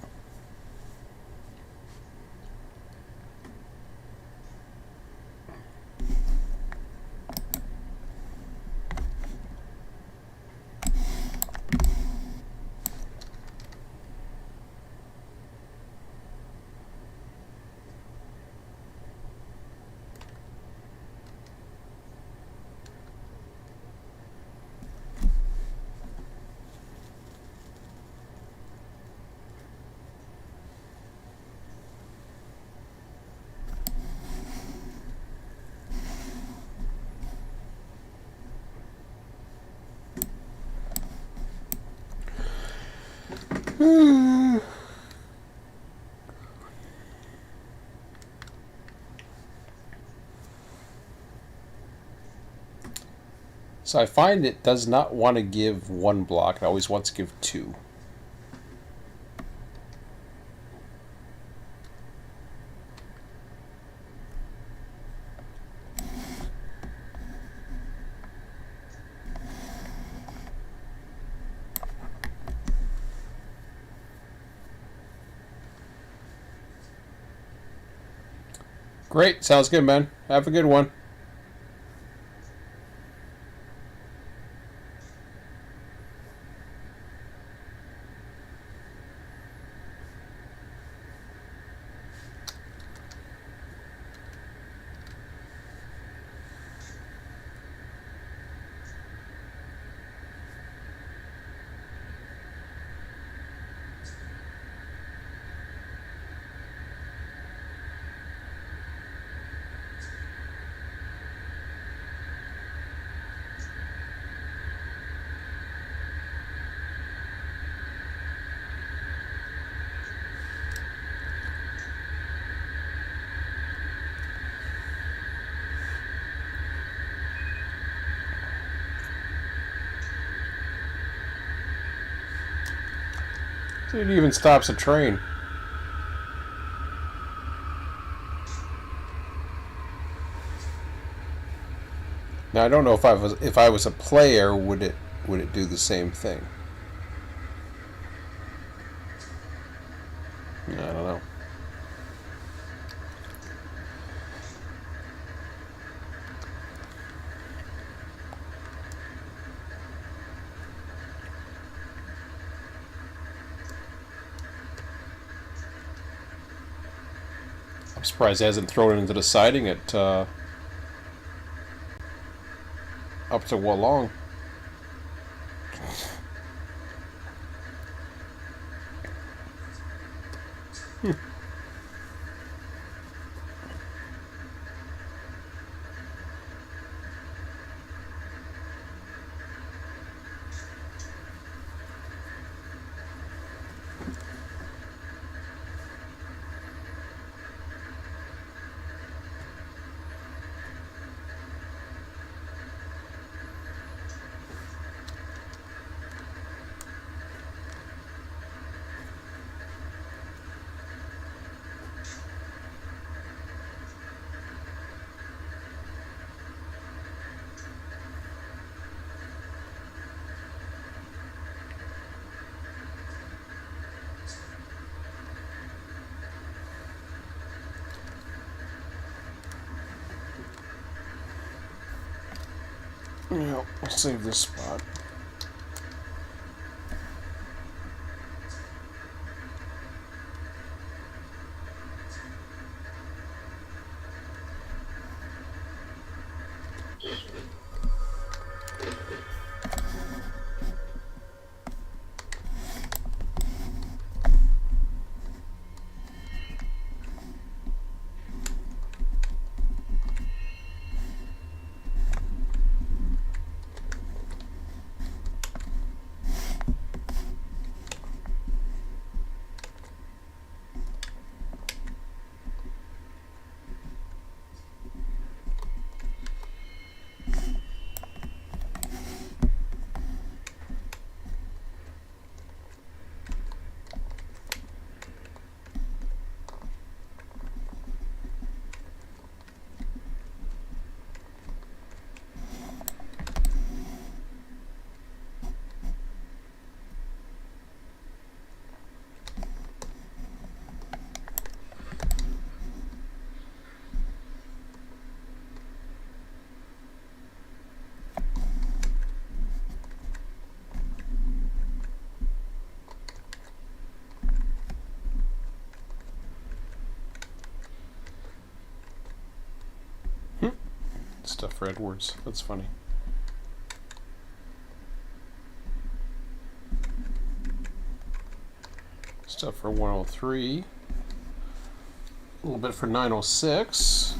A: So I find it does not want to give one block. It always wants to give two. Great. Sounds good, man. Have a good one. It even stops a train. Now I don't know if I was a player, would it do the same thing? I don't know. I'm surprised it hasn't thrown it into the siding at up to what long? Yeah, I'll save this spot. Stuff for Edwards. That's funny. Stuff for 103. A little bit for 906.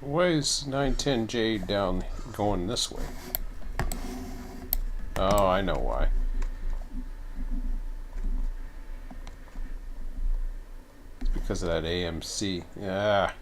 A: Why is 910J down going this way? Oh, I know why. It's because of that AMC. Yeah.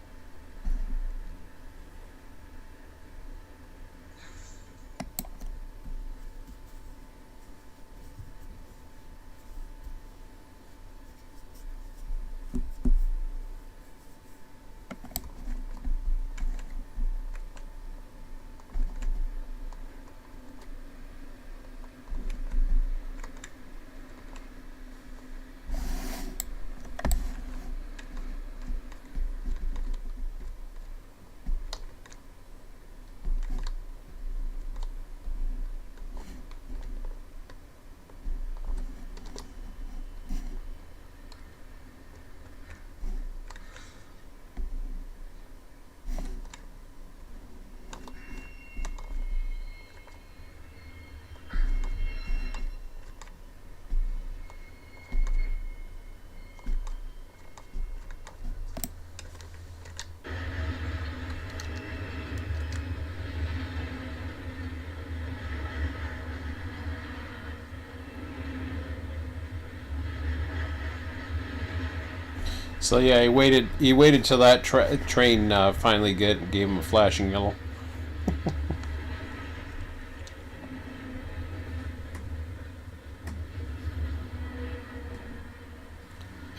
A: So yeah, he waited. He waited till that train finally gave him a flashing yellow.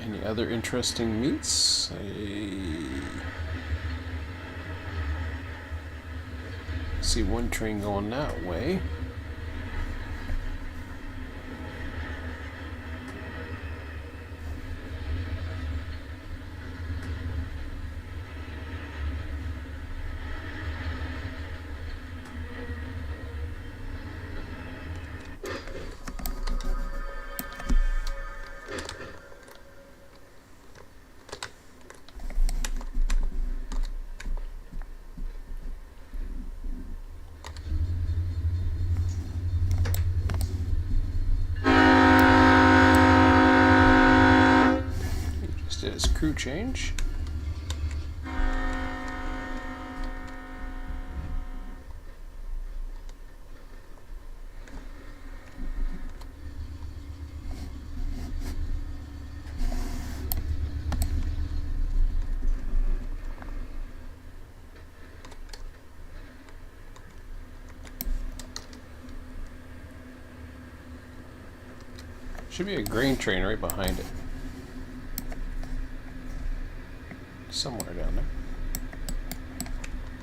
A: Any other interesting meets? I see one train going that way. Did his crew change? Should be a grain train right behind it. Somewhere down there.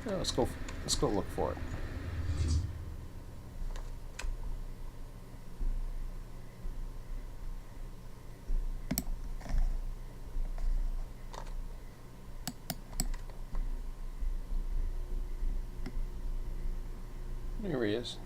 A: Yeah, let's go look for it. Here he is.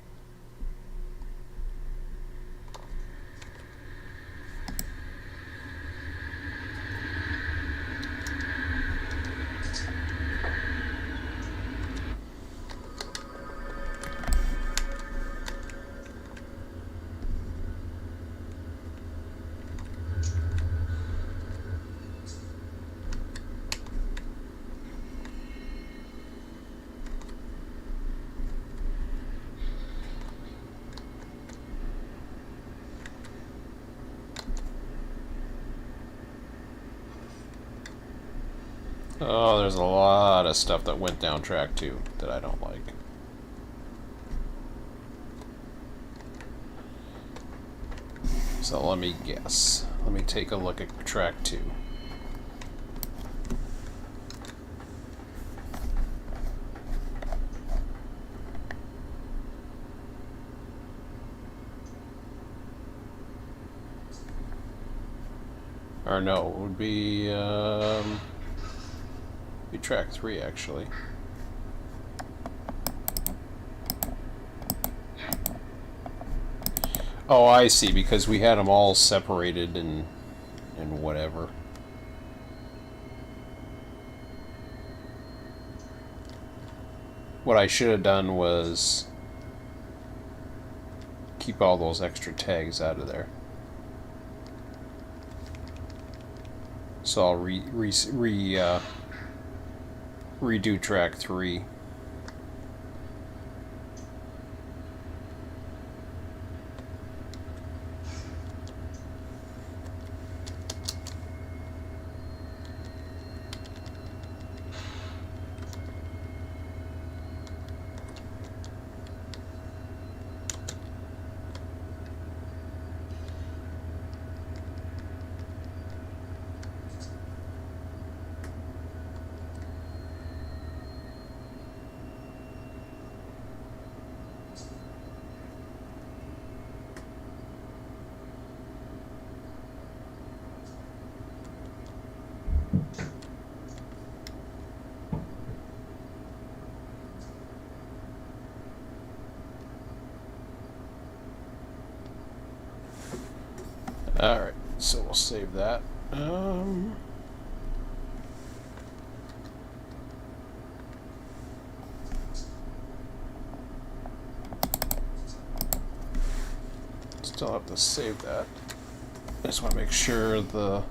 A: Oh, there's a lot of stuff that went down track 2 that I don't like. So let me guess. Let me take a look at track 2. Or no, it would be track 3 actually. Oh, I see, because we had them all separated and whatever. What I should have done was keep all those extra tags out of there. So I'll redo track 3. Alright, so we'll save that. Still have to save that. I just want to make sure the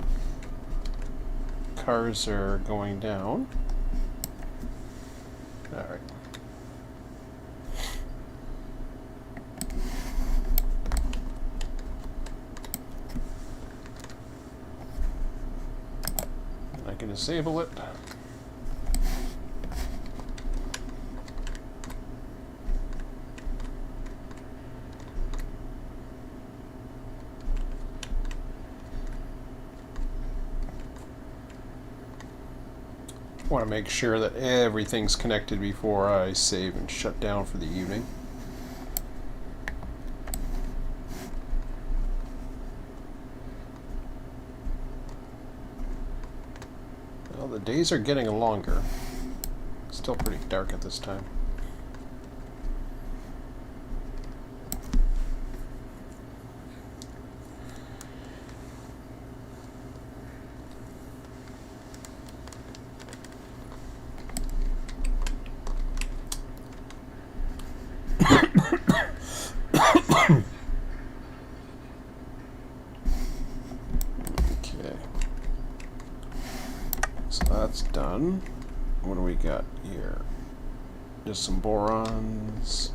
A: cars are going down. Alright. I can disable it. Want to make sure that everything's connected before I save and shut down for the evening. Well, the days are getting longer. Still pretty dark at this time. Okay. So that's done. What do we got here? Just some borons.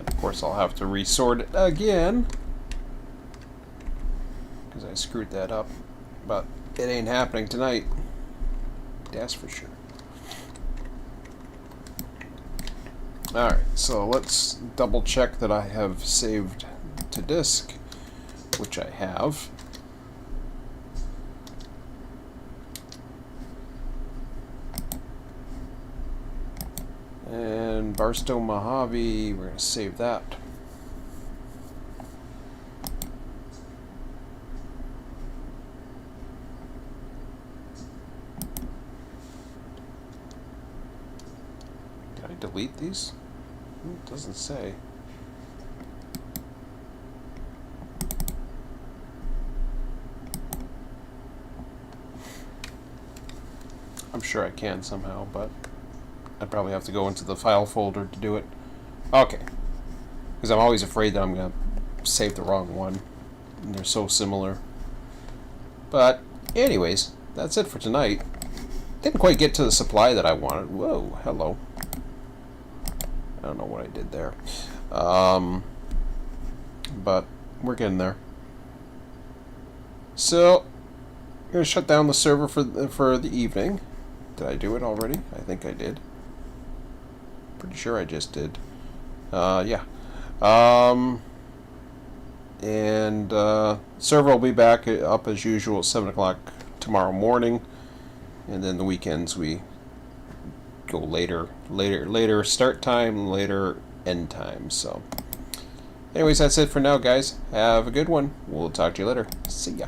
A: Of course, I'll have to resort it again because I screwed that up, but it ain't happening tonight. That's for sure. Alright, so let's double check that I have saved to disk, which I have. And Barstow Mojave, we're going to save that. Did I delete these? It doesn't say. I'm sure I can somehow, but I'd probably have to go into the file folder to do it. Okay. Because I'm always afraid that I'm going to save the wrong one. And they're so similar. But, anyways, that's it for tonight. Didn't quite get to the supply that I wanted. Whoa, hello. I don't know what I did there. But we're getting there. So, I'm going to shut down the server for the evening. Did I do it already? I think I did. Pretty sure I just did. Yeah. Server will be back up as usual at 7 o'clock tomorrow morning. And then the weekends we go later start time, later end time. So anyways, that's it for now, guys. Have a good one. We'll talk to you later. See ya.